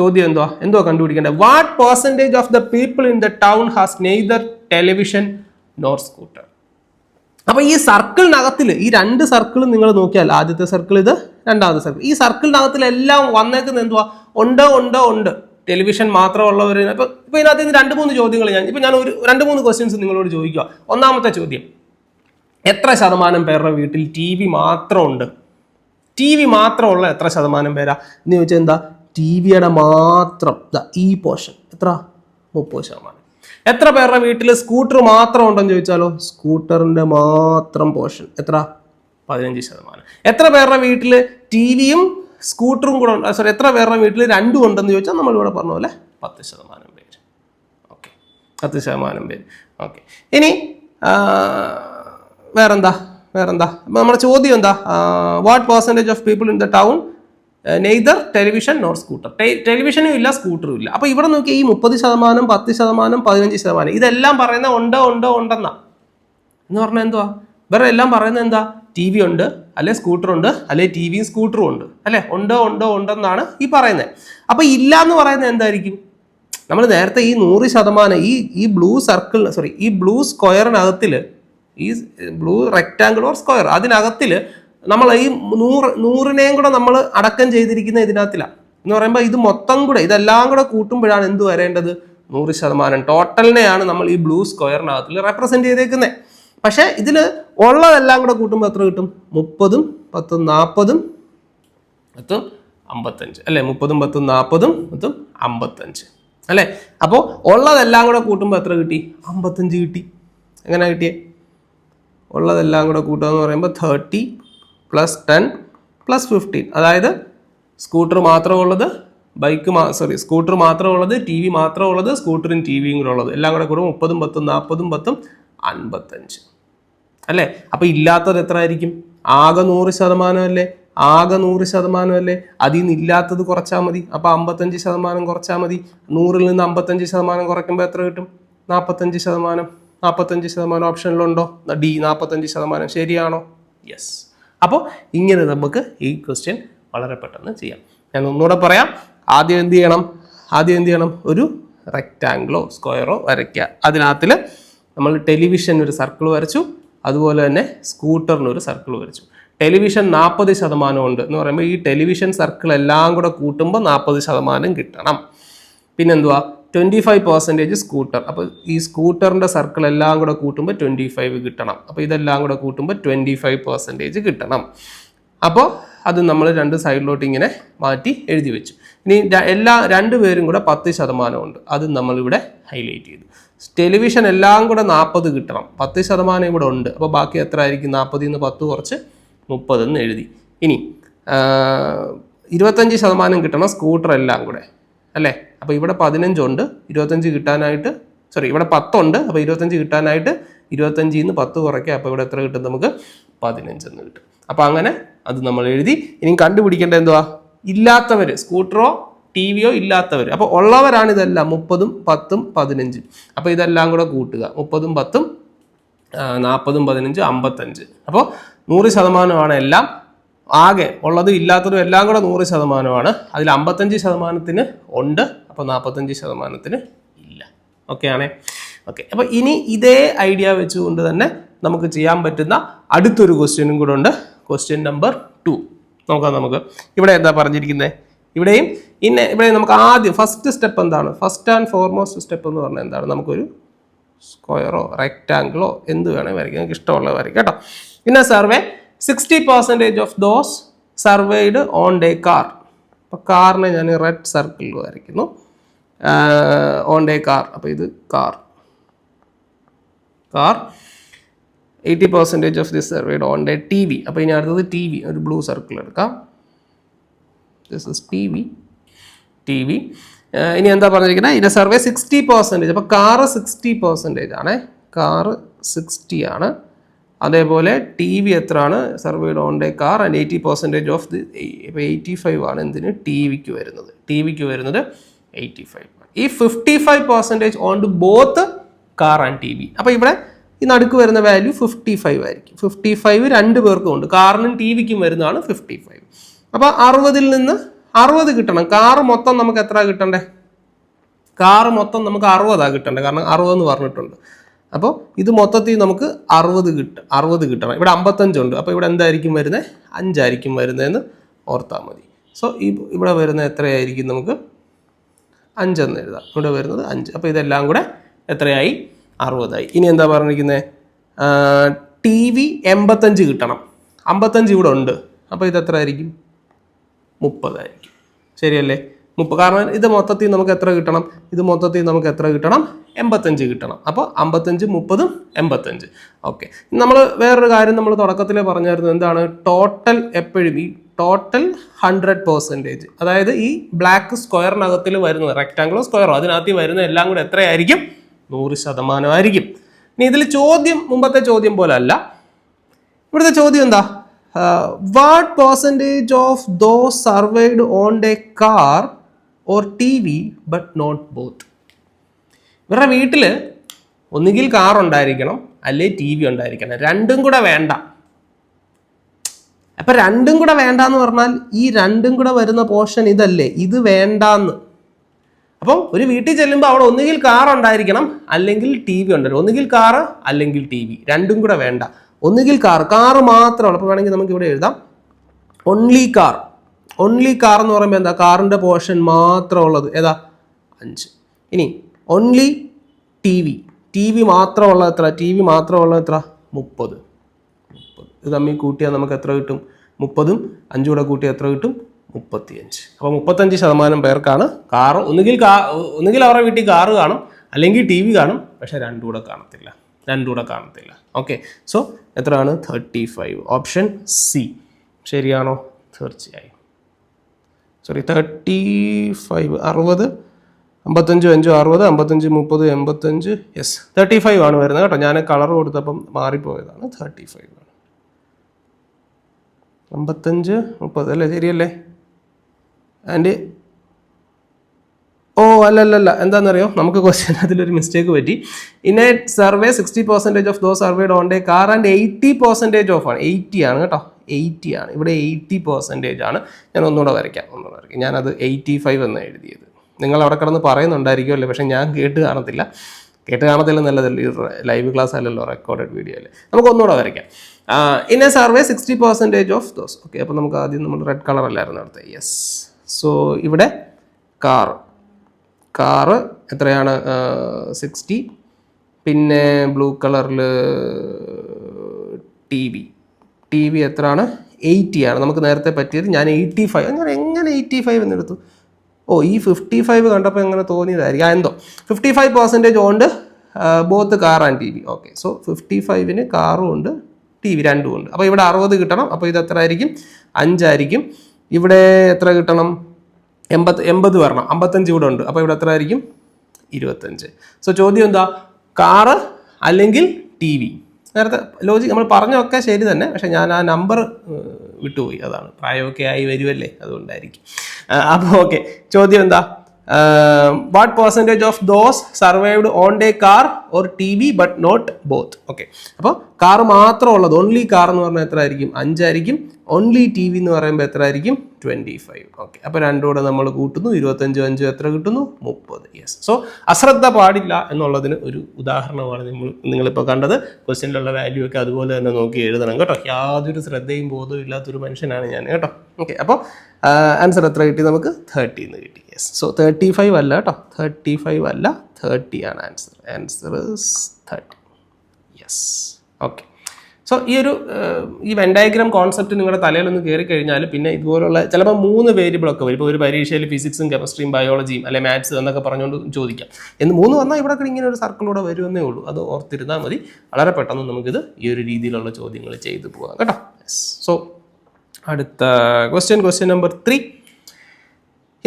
ചോദ്യം? എന്തോ കണ്ടുപിടിക്കേണ്ടത്? What percentage of the people in the town has neither television nor scooter? അപ്പോൾ ഈ സർക്കിളിനകത്തിൽ, ഈ 2 സർക്കിളും നിങ്ങൾ നോക്കിയാൽ, ആദ്യത്തെ സർക്കിൾ ഇത്, രണ്ടാമത്തെ സർക്കിൾ, ഈ സർക്കിളിനകത്തിലെല്ലാം വന്നേക്കുന്നത് എന്തുവാ? ഉണ്ട്. ടെലിവിഷൻ മാത്രമുള്ളവർ. ഇപ്പോൾ ഇതിനകത്ത് നിന്ന് 2-3 ചോദ്യങ്ങൾ ഞാൻ ഒരു 2-3 ക്വസ്റ്റ്യൻസ് നിങ്ങളോട് ചോദിക്കുക. ഒന്നാമത്തെ ചോദ്യം, എത്ര ശതമാനം പേരുടെ വീട്ടിൽ TV മാത്രമുണ്ട്? TV മാത്രമുള്ള എത്ര ശതമാനം പേരാ എന്ന് ചോദിച്ചാൽ എന്താ? TVയുടെ മാത്രം ഈ പോർഷൻ എത്ര? 30%. എത്ര പേരുടെ വീട്ടിൽ സ്കൂട്ടർ മാത്രം ഉണ്ടെന്ന് ചോദിച്ചാലോ? സ്കൂട്ടറിന്റെ മാത്രം പോർഷൻ എത്ര? 15%. എത്ര പേരുടെ വീട്ടിൽ TVയും സ്കൂട്ടറും കൂടെ ഉണ്ട്? എത്ര പേരുടെ വീട്ടിൽ രണ്ടും ഉണ്ടെന്ന് ചോദിച്ചാൽ നമ്മളിവിടെ പറഞ്ഞ പോലെ 10% പേര്. ഓക്കെ, 10% പേര്. ഓക്കെ. ഇനി വേറെന്താ? നമ്മുടെ ചോദ്യം എന്താ? What percentage of people in the town neither television nor scooter? ടെലിവിഷനും ഇല്ല, സ്കൂട്ടറും ഇല്ല. അപ്പോൾ ഇവിടെ നോക്കി, ഈ 30%, 10%, 15%, ഇതെല്ലാം പറയുന്നത് ഉണ്ടെന്നാ. എന്ന് പറഞ്ഞാൽ എന്തുവാ? വേറെ എല്ലാം പറയുന്നത് എന്താ? TV ഉണ്ട്, അല്ലെ സ്കൂട്ടർ ഉണ്ട്, അല്ലെ TVയും സ്കൂട്ടറും ഉണ്ട്, അല്ലെ? ഉണ്ടെന്നാണ് ഈ പറയുന്നത്. അപ്പോൾ ഇല്ല എന്ന് പറയുന്നത് എന്തായിരിക്കും? നമ്മൾ നേരത്തെ ഈ 100%, ഈ ബ്ലൂ സർക്കിൾ, ഈ ബ്ലൂ സ്ക്വയറിനകത്തിൽ, ഈ ബ്ലൂ റെക്റ്റാങ്കിൾ ഓർ സ്ക്വയർ, അതിനകത്തിൽ നമ്മൾ ഈ 100നെയും കൂടെ നമ്മൾ അടക്കം ചെയ്തിരിക്കുന്ന ഇതിനകത്തിലാണ്. എന്ന് പറയുമ്പോൾ ഇത് മൊത്തം കൂടെ, ഇതെല്ലാം കൂടെ കൂട്ടുമ്പോഴാണ് എന്ത് വരേണ്ടത്? 100%. ടോട്ടലിനെയാണ് നമ്മൾ ഈ ബ്ലൂ സ്ക്വയറിനകത്തിൽ റെപ്രസെന്റ് ചെയ്തേക്കുന്നത്. പക്ഷേ ഇതിൽ ഉള്ളതെല്ലാം കൂടെ കൂട്ടുമ്പോൾ എത്ര കിട്ടും? 30ഉം 10ഉം 40ഉം 10ഉം 55 അല്ലേ? 30ഉം 10ഉം 40ഉം 10ഉം 55 അല്ലേ? അപ്പോൾ ഉള്ളതെല്ലാം കൂടെ കൂട്ടുമ്പോൾ എത്ര കിട്ടി? 55 കിട്ടി. എങ്ങനെ കിട്ടിയേ? ഉള്ളതെല്ലാം കൂടെ കൂട്ടുക എന്ന് പറയുമ്പോൾ 30 + 10 + 15. അതായത് സ്കൂട്ടർ മാത്രമുള്ളത്, സ്കൂട്ടർ മാത്രമുള്ളത്, TV മാത്രമുള്ളത്, സ്കൂട്ടറും TVയും കൂടെ ഉള്ളത്, എല്ലാം കൂടെ കൂടും 30ഉം 10ഉം 40ഉം 10ഉം 55 അല്ലേ? അപ്പോൾ ഇല്ലാത്തത് എത്ര ആയിരിക്കും? ആകെ 100% അല്ലേ? ആകെ 100% അല്ലേ, അതിൽ നിന്ന് ഇല്ലാത്തത് കുറച്ചാൽ മതി. അപ്പോൾ 55% കുറച്ചാൽ മതി. 100-ൽ നിന്ന് 55% കുറയ്ക്കുമ്പോൾ എത്ര കിട്ടും? 45%. 45% ഓപ്ഷനിലുണ്ടോ? ഡി 45%. ശരിയാണോ? യെസ്. അപ്പോൾ ഇങ്ങനെ നമുക്ക് ഈ ക്വസ്റ്റ്യൻ വളരെ പെട്ടെന്ന് ചെയ്യാം. ഞാൻ ഒന്നുകൂടെ പറയാം. ആദ്യം എന്ത് ചെയ്യണം? ഒരു റെക്റ്റാങ്കിളോ സ്ക്വയറോ വരയ്ക്കുക. അതിനകത്തിൽ നമ്മൾ ടെലിവിഷൻ ഒരു സർക്കിൾ വരച്ചു, അതുപോലെ തന്നെ സ്കൂട്ടറിന് ഒരു സർക്കിൾ വരച്ചു. ടെലിവിഷൻ 40% ഉണ്ട് എന്ന് പറയുമ്പോൾ ഈ ടെലിവിഷൻ സർക്കിൾ എല്ലാം കൂടെ കൂട്ടുമ്പോൾ 40% കിട്ടണം. പിന്നെന്തുവാ? 25% സ്കൂട്ടർ. അപ്പോൾ ഈ സ്കൂട്ടറിൻ്റെ സർക്കിൾ എല്ലാം കൂടെ കൂട്ടുമ്പോൾ 25 കിട്ടണം. അപ്പോൾ ഇതെല്ലാം കൂടെ കൂട്ടുമ്പോൾ 25% കിട്ടണം. അപ്പോൾ അത് നമ്മൾ രണ്ട് സൈഡിലോട്ട് ഇങ്ങനെ മാറ്റി എഴുതി വെച്ചു. ഇനി രണ്ടുപേരും കൂടെ 10% ഉണ്ട്. അത് നമ്മളിവിടെ ഹൈലൈറ്റ് ചെയ്തു. ടെലിവിഷൻ എല്ലാം കൂടെ 40 കിട്ടണം. 10% ഇവിടെ ഉണ്ട്. അപ്പോൾ ബാക്കി എത്ര ആയിരിക്കും? 40-ൽ നിന്ന് 10 കുറച്ച് 30 എന്ന് എഴുതി. ഇനി 25% കിട്ടണം സ്കൂട്ടർ എല്ലാം കൂടെ അല്ലേ. അപ്പോൾ ഇവിടെ 15 ഉണ്ട്. 25 കിട്ടാനായിട്ട് ഇവിടെ 10 ഉണ്ട്. അപ്പോൾ 25 കിട്ടാനായിട്ട് 25-ൽ നിന്ന് 10 കുറയ്ക്കുക. അപ്പോൾ ഇവിടെ എത്ര കിട്ടും? നമുക്ക് 15 എന്ന് കിട്ടും. അപ്പോൾ അങ്ങനെ അത് നമ്മൾ എഴുതി. ഇനി കണ്ടുപിടിക്കേണ്ട എന്തുവാ? ഇല്ലാത്തവർ, സ്കൂട്ടറോ ടി വിയോ ഇല്ലാത്തവർ. അപ്പോൾ ഉള്ളവരാണ് ഇതെല്ലാം 30-ഉം 10-ഉം 15-ഉം. അപ്പോൾ ഇതെല്ലാം കൂടെ കൂട്ടുക. 30-ഉം 10-ഉം 40-ഉം 15-ഉം 55. അപ്പോൾ 100% എല്ലാം. ആകെ ഉള്ളതും ഇല്ലാത്തതും എല്ലാം കൂടെ 100%. അതിൽ 55% ഉണ്ട്. അപ്പോൾ 45% ഇല്ല. ഓക്കെ ആണേ? ഓക്കെ. അപ്പോൾ ഇനി ഇതേ ഐഡിയ വെച്ചുകൊണ്ട് തന്നെ നമുക്ക് ചെയ്യാൻ പറ്റുന്ന അടുത്തൊരു ക്വസ്റ്റ്യനും കൂടെ ഉണ്ട്. ക്വസ്റ്റ്യൻ നമ്പർ 2 നോക്കാം. നമുക്ക് ഇവിടെ എന്താ പറഞ്ഞിരിക്കുന്നത്? ഇവിടെ നമുക്ക് ആദ്യം ഫസ്റ്റ് സ്റ്റെപ്പ് എന്താണ്? ഫസ്റ്റ് ആൻഡ് ഫോർമോസ്റ്റ് സ്റ്റെപ്പ് എന്ന് പറഞ്ഞാൽ എന്താണ്? നമുക്കൊരു സ്ക്വയറോ റെക്റ്റാങ്കിളോ എന്ത് വേണേൽ വരയ്ക്കാം. നിങ്ങൾക്ക് ഇഷ്ടമുള്ളത് വരയ്ക്കാം കേട്ടോ. പിന്നെ survey 60% of those surveyed own the car. അപ്പോൾ കാറിനെ ഞാൻ റെഡ് സർക്കിളിൽ വരയ്ക്കുന്നു. Own the car. അപ്പോൾ ഇത് car 80% of this surveyed own the TV. അപ്പോൾ ഇനി അടുത്തത് ടി വി. ഒരു ബ്ലൂ സർക്കിൾ എടുക്കാം. This is TV. ഇനി എന്താ പറഞ്ഞിരിക്കുന്നത്? ഇതിൻ്റെ സർവേ 60%. അപ്പോൾ കാറ് 60% ആണ്. കാറ് 60 ആണ്. അതേപോലെ ടി വി എത്രയാണ്? Surveyed own the car and 80% of the. ഇപ്പോൾ 85 ആണ് എന്തിന്? ടി വിക്ക് വരുന്നത്. 85. ഈ 55% own to both car and T V. അപ്പോൾ ഇവിടെ ഈ നടുക്ക് വരുന്ന വാല്യൂ 55 ആയിരിക്കും. 55 രണ്ട് പേർക്കും ഉണ്ട്. കാറിനും ടി വിക്കും വരുന്നതാണ് 55. അപ്പോൾ 60-ൽ നിന്ന് 60 കിട്ടണം. കാറ് മൊത്തം നമുക്ക് എത്ര കിട്ടണ്ടേ? കാറ് മൊത്തം നമുക്ക് 60 കിട്ടണ്ടേ, കാരണം 60 എന്ന് പറഞ്ഞിട്ടുണ്ട്. അപ്പോൾ ഇത് മൊത്തത്തിൽ നമുക്ക് 60 കിട്ടണം. ഇവിടെ 55 ഉണ്ട്. അപ്പോൾ ഇവിടെ എന്തായിരിക്കും വരുന്നത്? 5 ആയിരിക്കും വരുന്നതെന്ന് ഓർത്താൽ മതി. സോ ഇവിടെ വരുന്നത് എത്രയായിരിക്കും? നമുക്ക് 5 എന്ന് എഴുതാം. ഇവിടെ വരുന്നത് 5. അപ്പോൾ ഇതെല്ലാം കൂടെ എത്രയായി? 60 ആയി. ഇനി എന്താ പറഞ്ഞിരിക്കുന്നത്? ടി വി 85 കിട്ടണം. 55 ഇവിടെ ഉണ്ട്. അപ്പോൾ ഇത് എത്ര ആയിരിക്കും? 30 ആയിരിക്കും. ശരിയല്ലേ? 30. കാരണം ഇത് മൊത്തത്തിൽ നമുക്ക് എത്ര കിട്ടണം? ഇത് മൊത്തത്തിൽ നമുക്ക് എത്ര കിട്ടണം? 85 കിട്ടണം. അപ്പോൾ 55, 30, 85. ഓക്കെ. നമ്മൾ വേറൊരു കാര്യം നമ്മൾ തുടക്കത്തിലേ പറഞ്ഞായിരുന്നു. എന്താണ്? ടോട്ടൽ എപ്പോഴും ഈ ടോട്ടൽ 100%. അതായത് ഈ ബ്ലാക്ക് സ്ക്വയറിനകത്തിൽ വരുന്നത്, റെക്റ്റാങ്കിളോ സ്ക്വയറോ, അതിനകത്ത് വരുന്ന എല്ലാം കൂടെ എത്രയായിരിക്കും? 100% ആയിരിക്കും. ഇനി ഇതിൽ ചോദ്യം മുമ്പത്തെ ചോദ്യം പോലെ അല്ല. ഇവിടുത്തെ ചോദ്യം എന്താ? What percentage of those surveyed own a car or TV but not both. ഇവരുടെ വീട്ടിൽ ഒന്നുകിൽ കാർ ഉണ്ടായിരിക്കണം, അല്ലെ ടി വി ഉണ്ടായിരിക്കണം. രണ്ടും കൂടെ വേണ്ട. അപ്പം രണ്ടും കൂടെ വേണ്ട എന്ന് പറഞ്ഞാൽ ഈ രണ്ടും കൂടെ വരുന്ന പോർഷൻ ഇതല്ലേ, ഇത് വേണ്ടാന്ന്. അപ്പം ഒരു വീട്ടിൽ ചെല്ലുമ്പോൾ അവിടെ ഒന്നുകിൽ കാർ ഉണ്ടായിരിക്കണം, അല്ലെങ്കിൽ ടി വി ഉണ്ടായിരിക്കും. ഒന്നുകിൽ കാറ് അല്ലെങ്കിൽ ടി വി, രണ്ടും കൂടെ വേണ്ട. ഒന്നുകിൽ കാറ് മാത്രമാണ്. അപ്പോൾ വേണമെങ്കിൽ നമുക്ക് ഇവിടെ എഴുതാം ഓൺലി കാർ. ഓൺലി കാർ എന്ന് പറയുമ്പോൾ എന്താ? കാറിൻ്റെ പോർഷൻ മാത്രമുള്ളത് ഏതാ? 5. ഇനി ഓൺലി ടി വി മാത്രമുള്ളത് എത്ര? ടി വി മാത്രമുള്ളത് എത്ര? 30. ഇത് തമ്മിൽ കൂട്ടിയാൽ നമുക്ക് എത്ര കിട്ടും? 30ഉം 5 കൂടെ കൂട്ടിയാൽ എത്ര കിട്ടും? 35. അപ്പോൾ 35% പേർക്കാണ് കാറ്. ഒന്നുകിൽ അവരുടെ വീട്ടിൽ കാറ് കാണും, അല്ലെങ്കിൽ ടി വി കാണും, പക്ഷെ രണ്ടും കൂടെ കാണത്തില്ല. ഓക്കെ. സോ എത്രയാണ്? 35. ഓപ്ഷൻ സി ശരിയാണോ? തീർച്ചയായും. 35. 60, 55, 5, 60, 55, 30, 85. യെസ്, 35 ആണ് വരുന്നത് കേട്ടോ. ഞാൻ കളർ കൊടുത്തപ്പം മാറിപ്പോയതാണ്. 35 ആണ്. 55 30 അല്ലേ, ശരിയല്ലേ? ആൻഡ് ഓ അല്ലല്ല, എന്താണെന്നറിയോ, നമുക്ക് ക്വസ്റ്റ്യൻ അതിലൊരു മിസ്റ്റേക്ക് പറ്റി. In a survey 60% of those surveyed own a car and 80% of ആണ്, 80 ആണ് കേട്ടോ, 80 ആണ് ഇവിടെ, 80% ആണ്. ഞാൻ ഒന്നുകൂടെ വരയ്ക്കാം. ഞാനത് 85 എന്ന് എഴുതിയത്. നിങ്ങൾ അവിടെ കിടന്ന് പറയുന്നുണ്ടായിരിക്കുമല്ലേ, പക്ഷെ ഞാൻ കേട്ട് കാണത്തില്ല നല്ലതല്ല, ലൈവ് ക്ലാസ് അല്ലല്ലോ, റെക്കോർഡഡ് വീഡിയോ അല്ലേ. നമുക്ക് ഒന്നുകൂടെ വരയ്ക്കാം. In a survey 60% of those. Okay, അപ്പോൾ നമുക്ക് ആദ്യം നമ്മൾ റെഡ് കളർ അല്ലായിരുന്നു അടുത്ത. യെസ്. സോ ഇവിടെ കാറ് എത്രയാണ്? 60. പിന്നെ ബ്ലൂ കളറിൽ ടി വി എത്രയാണ്? 80 ആണ്. നമുക്ക് നേരത്തെ പറ്റിയത് ഞാൻ 85. ഞാൻ എങ്ങനെ 85 എന്നെടുത്തു? ഓ, ഈ 55 കണ്ടപ്പോൾ എങ്ങനെ തോന്നിയതായിരിക്കും. എന്തോ 55% ഉണ്ട് both car and T V. Okay, so 55-ന് കാറും ഉണ്ട് ടി വി രണ്ടും ഉണ്ട്. അപ്പോൾ ഇവിടെ 60 കിട്ടണം. അപ്പോൾ ഇത് എത്ര ആയിരിക്കും? 5 ആയിരിക്കും. ഇവിടെ എത്ര കിട്ടണം? 80 വരണം. 55 ഇവിടെ ഉണ്ട്. അപ്പോൾ ഇവിടെ എത്ര ആയിരിക്കും? 25. സോ ചോദ്യം എന്താ? കാറ് അല്ലെങ്കിൽ ടി വി. നേരത്തെ ലോജിക് നമ്മൾ പറഞ്ഞൊക്കെ ശരി തന്നെ, പക്ഷെ ഞാൻ ആ നമ്പർ വിട്ടുപോയി. അതാണ്, പ്രായമൊക്കെ ആയി വരുമല്ലേ, അതുകൊണ്ടായിരിക്കും. അപ്പോൾ ഓക്കെ, ചോദ്യം എന്താ? What percentage of those survived own a car or TV but not both. Okay, അപ്പോൾ കാർ മാത്രം ഉള്ളത്, ഓൺലി കാർ എന്ന് പറഞ്ഞാൽ എത്ര ആയിരിക്കും? 5 ആയിരിക്കും. ഓൺലി ടി വി എന്ന് പറയുമ്പോൾ എത്ര ആയിരിക്കും? 25. ഓക്കെ, അപ്പോൾ രണ്ടുകൂടെ നമ്മൾ കൂട്ടുന്നു, 25 5 എത്ര കിട്ടുന്നു? 30. യെസ്. സോ അശ്രദ്ധ പാടില്ല എന്നുള്ളതിന് ഒരു ഉദാഹരണമാണ് നിങ്ങളിപ്പോൾ കണ്ടത്. ക്വസ്റ്റ്യനിലുള്ള വാല്യൂ ഒക്കെ അതുപോലെ തന്നെ നോക്കി എഴുതണം കേട്ടോ. യാതൊരു ശ്രദ്ധയും ബോധവും ഇല്ലാത്തൊരു മനുഷ്യനാണ് ഞാൻ കേട്ടോ. ഓക്കെ, അപ്പോൾ ആൻസർ എത്ര കിട്ടി? നമുക്ക് 30 എന്ന് കിട്ടി. യെസ്. സോ 35 അല്ല കേട്ടോ, 35 അല്ല, 30 ആണ് answer. Answer 30. Yes. Okay, so ഈ വെൻ ഡയഗ്രാം കോൺസെപ്റ്റ് നിങ്ങളുടെ തലയിലൊന്ന് കയറി കഴിഞ്ഞാൽ പിന്നെ ഇതുപോലുള്ള ചിലപ്പോൾ 3 വേരിയബിളൊക്കെ വരും. ഇപ്പോൾ ഒരു പരീക്ഷയിൽ ഫിസിക്സും കെമിസ്ട്രിയും ബയോളജിയും അല്ലെ മാത്സ് എന്നൊക്കെ പറഞ്ഞുകൊണ്ട് ചോദിക്കാം. 3 വന്നാൽ ഇവിടെ ഇങ്ങനെ ഒരു സർക്കിളൂടെ വരുമെന്നേ ഉള്ളൂ. അത് ഓർത്തിരുന്നാൽ മതി. വളരെ പെട്ടെന്ന് നമുക്കിത് ഈ ഒരു രീതിയിലുള്ള ചോദ്യങ്ങൾ ചെയ്തു പോകാം കേട്ടോ. യെസ്. സോ അടുത്ത question number 3.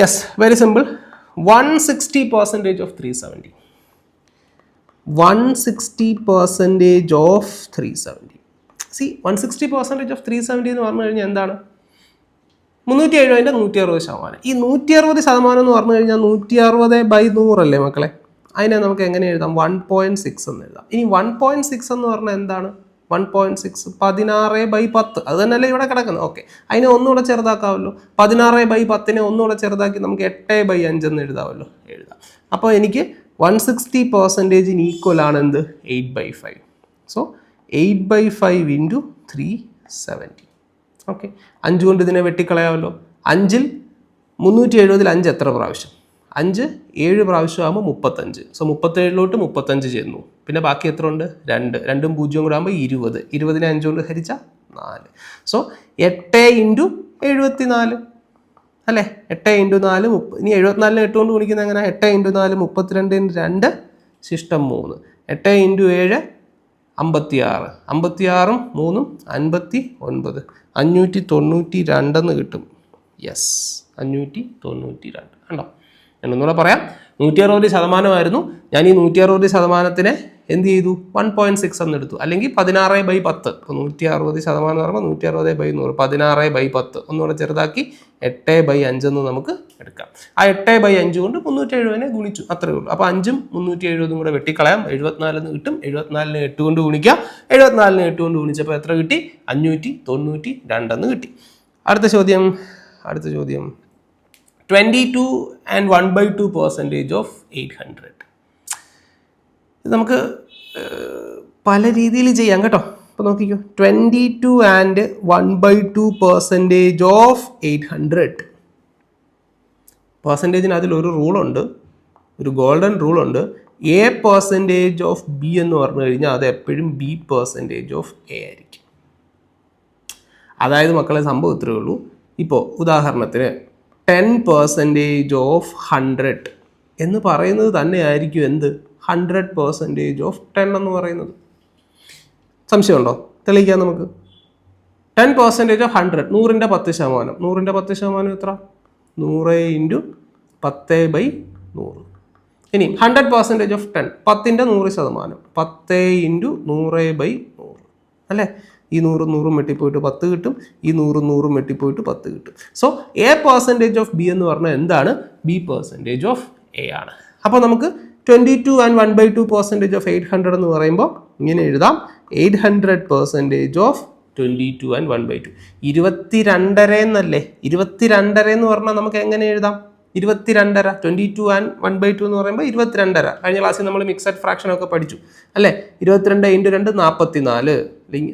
Yes, very simple. 160% of 370. 160% of 370. C 160% of 370 എന്ന് പറഞ്ഞു കഴിഞ്ഞാൽ എന്താണ്? 370-ൻ്റെ 160%. ഈ 160% എന്ന് പറഞ്ഞു കഴിഞ്ഞാൽ 160/100 അല്ലേ മക്കളെ? അതിനെ നമുക്ക് എങ്ങനെ എഴുതാം? 1.6 എന്ന് എഴുതാം. ഇനി 1.6 എന്ന് പറഞ്ഞാൽ എന്താണ്? 1.6 16/10. അത് തന്നെയല്ലേ ഇവിടെ കിടക്കുന്നത്. ഓക്കെ, അതിനെ ഒന്നുകൂടെ ചെറുതാക്കാമല്ലോ. 16/10-നെ ഒന്നുകൂടെ ചെറുതാക്കി നമുക്ക് 8/5 എന്ന് എഴുതാമല്ലോ. അപ്പോൾ എനിക്ക് 160% ഈക്വൽ ആണ് എന്ത്? 8/5. So 8/5 into 370. ഓക്കെ, 5 കൊണ്ട് ഇതിനെ വെട്ടിക്കളയാമല്ലോ. 5-ൽ 370-ൽ 5 എത്ര പ്രാവശ്യം? 5 7 പ്രാവശ്യം ആകുമ്പോൾ 35. സോ 37-ലോട്ട് 35 ചെയ്യുന്നു. പിന്നെ ബാക്കി എത്ര ഉണ്ട്? 2. 2ഉം 0 കൂടെ ആകുമ്പോൾ 20. 20-നെ 5 കൊണ്ട് ഹരിച്ചാൽ 4. സോ 8 ഇൻറ്റു 74 അല്ലേ? 8 ഇൻറ്റു 4 30. ഇനി 74-നെ 8 കൊണ്ട് ഗുണിക്കുന്നത് എങ്ങനെ? 8 ഇൻറ്റു 4 32 ശിഷ്ടം 3. 8 ഇൻറ്റു 7 56. 56-ഉം 3-ഉം 59. 592 എന്ന് കിട്ടും. യെസ്, 592. കണ്ടോ? ഞാൻ ഒന്നുകൂടെ പറയാം. 160% ഞാൻ ഈ 160%-നെ എന്ത് ചെയ്തു? 1.6 എന്ന് എടുത്തു. അല്ലെങ്കിൽ 16/10. ഇപ്പോൾ 160% എന്ന് പറയുമ്പോൾ 160/100 16/10 ഒന്നുകൂടെ ചെറുതാക്കി 8/5 എന്ന് നമുക്ക് എടുക്കാം. ആ 8/5 കൊണ്ട് 370-നെ ഗുണിച്ചു, അത്രയേ ഉള്ളൂ. അപ്പോൾ 5-ഉം 370-ഉം കൂടെ വെട്ടിക്കളയാം, 74 എന്ന് കിട്ടും. 74-നെ 8 കൊണ്ട് ഗുണിക്കാം. 74-നെ 8 കൊണ്ട് ഗുണിച്ചപ്പോൾ എത്ര കിട്ടി? 592 എന്ന് കിട്ടി. അടുത്ത ചോദ്യം 22 and 1/2% ഓഫ് 800. ഇത് നമുക്ക് പല രീതിയിൽ ചെയ്യാം കേട്ടോ. അപ്പോൾ നോക്കിക്കോ, 22 and 1/2% ഓഫ് 800. പെർസെൻറ്റേജിന് അതിലൊരു റൂളുണ്ട്, ഒരു ഗോൾഡൻ റൂളുണ്ട്. A% ഓഫ് B എന്ന് പറഞ്ഞു കഴിഞ്ഞാൽ അത് എപ്പോഴും B% ഓഫ് A ആയിരിക്കും. അതായത് മക്കളെ സംഭവം ഇത്രയേ ഉള്ളൂ. ഇപ്പോൾ ഉദാഹരണത്തിന് 10% ഓഫ് 100 എന്ന് പറയുന്നത് തന്നെയായിരിക്കും എന്ത്? 100% ഓഫ് 10 എന്ന് പറയുന്നത്. സംശയമുണ്ടോ? തെളിയിക്കാം നമുക്ക്. 10% ഓഫ് 100, 100-ൻ്റെ 10%. 100-ൻ്റെ 10% എത്ര? 100 ഇൻറ്റു 10/100. ഇനി 100% ഓഫ് 10, 10-ൻ്റെ 100%. 10 ഇൻറ്റു 100/100 അല്ലേ? ഈ 100 വെട്ടിപ്പോയിട്ട് 10 കിട്ടും, ഈ 100 വെട്ടിപ്പോയിട്ട് 10 കിട്ടും. So A percentage of B എന്ന് പറഞ്ഞാൽ എന്താണ്? ബി പെർസെൻറ്റേജ് ഓഫ് എ ആണ്. അപ്പോൾ നമുക്ക് 22 and 1/2% ഓഫ് 800 എന്ന് പറയുമ്പോൾ ഇങ്ങനെ എഴുതാം, 800% ഓഫ് 22 and 1/2. 22 എന്നല്ലേ? 22 എന്ന് പറഞ്ഞാൽ നമുക്ക് എങ്ങനെ എഴുതാം? 22.5. 22 and 1/2 എന്ന് പറയുമ്പോൾ 22.5. കഴിഞ്ഞ ക്ലാസ്സിൽ നമ്മൾ മിക്സഡ് ഫ്രാക്ഷൻ ഒക്കെ പഠിച്ചു അല്ലേ? 22 × 2 44.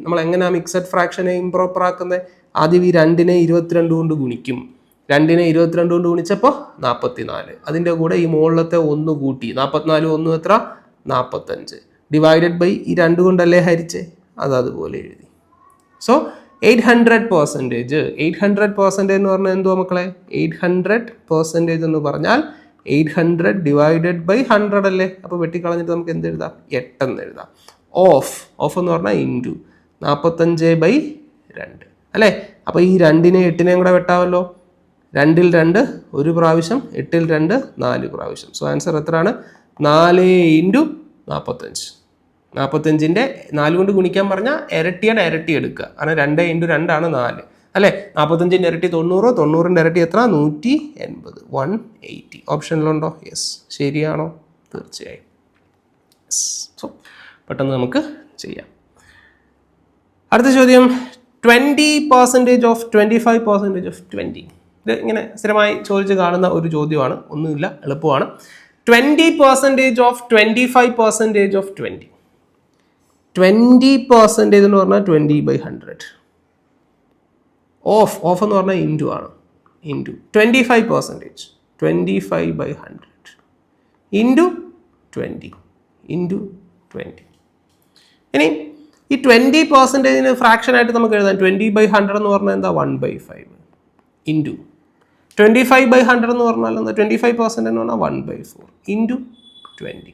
നമ്മൾ എങ്ങനെയാണ് മിക്സഡ് ഫ്രാക്ഷനെ ഇംപ്രോപ്പർ ആക്കുന്നത്? ആദ്യം ഈ 2നെ 22 കൊണ്ട് ഗുണിക്കും. 2നെ 22 കൊണ്ട് ഗുണിച്ചപ്പോൾ 44. അതിൻ്റെ കൂടെ ഈ മുകളിലത്തെ 1 കൂട്ടി. 44 1 എത്ര? 45. ഡിവൈഡഡ് ബൈ ഈ 2 കൊണ്ടല്ലേ ഹരിച്ചേ? അതുപോലെ എഴുതി. സോ 800%. 800% എന്ന് പറഞ്ഞാൽ എന്തുവാ മക്കളെ? 800% എന്ന് പറഞ്ഞാൽ 800 ഡിവൈഡഡ് ബൈ 100 അല്ലേ? അപ്പോൾ വെട്ടിക്കളഞ്ഞിട്ട് നമുക്ക് എന്ത് എഴുതാം? 8 എന്ന് എഴുതാം. ഓഫ് എന്ന് പറഞ്ഞാൽ ഇൻറ്റു 45/2 അല്ലേ? അപ്പോൾ ഈ 2നെ 8നെയും കൂടെ വെട്ടാമല്ലോ. 2ൽ 2 1 പ്രാവശ്യം, 8ൽ 2 4 പ്രാവശ്യം. സോ ആൻസർ എത്രയാണ്? 4 × 45. 45ൻ്റെ 4 കൊണ്ട് ഗുണിക്കാൻ പറഞ്ഞാൽ ഇരട്ടിയുടെ ഇരട്ടി എടുക്കുക. കാരണം 2 × 2 ആണ് 4 അല്ലേ? 45ൻ്റെ ഇരട്ടി 90, 90ൻ്റെ ഇരട്ടി എത്ര? 180. 180. ഓപ്ഷനിലുണ്ടോ? യെസ്. ശരിയാണോ? തീർച്ചയായും. സോ പെട്ടെന്ന് നമുക്ക് ചെയ്യാം. അടുത്ത ചോദ്യം, 20% ഓഫ് 25% ഓഫ് 20. ഇത് ഇങ്ങനെ സ്ഥിരമായി ചോദിച്ച് കാണുന്ന ഒരു ചോദ്യമാണ്. ഒന്നുമില്ല, എളുപ്പമാണ്. 20% ഓഫ് 25% ഓഫ് 20. 20% എന്ന് പറഞ്ഞാൽ 20/100. ഓഫ് എന്ന് പറഞ്ഞാൽ ഇൻറ്റു ആണ്. Into 25%, 25/100 into 20 into 20. ഇനി ഈ 20%-ന് ഫ്രാക്ഷനായിട്ട് നമുക്ക് എഴുതാം. 20/100 എന്ന് പറഞ്ഞാൽ എന്താ? 1/5 ഇൻറ്റു 25/100 എന്ന് പറഞ്ഞാൽ എന്താ? 25% എന്ന് പറഞ്ഞാൽ 1/4 ഇൻറ്റു 20.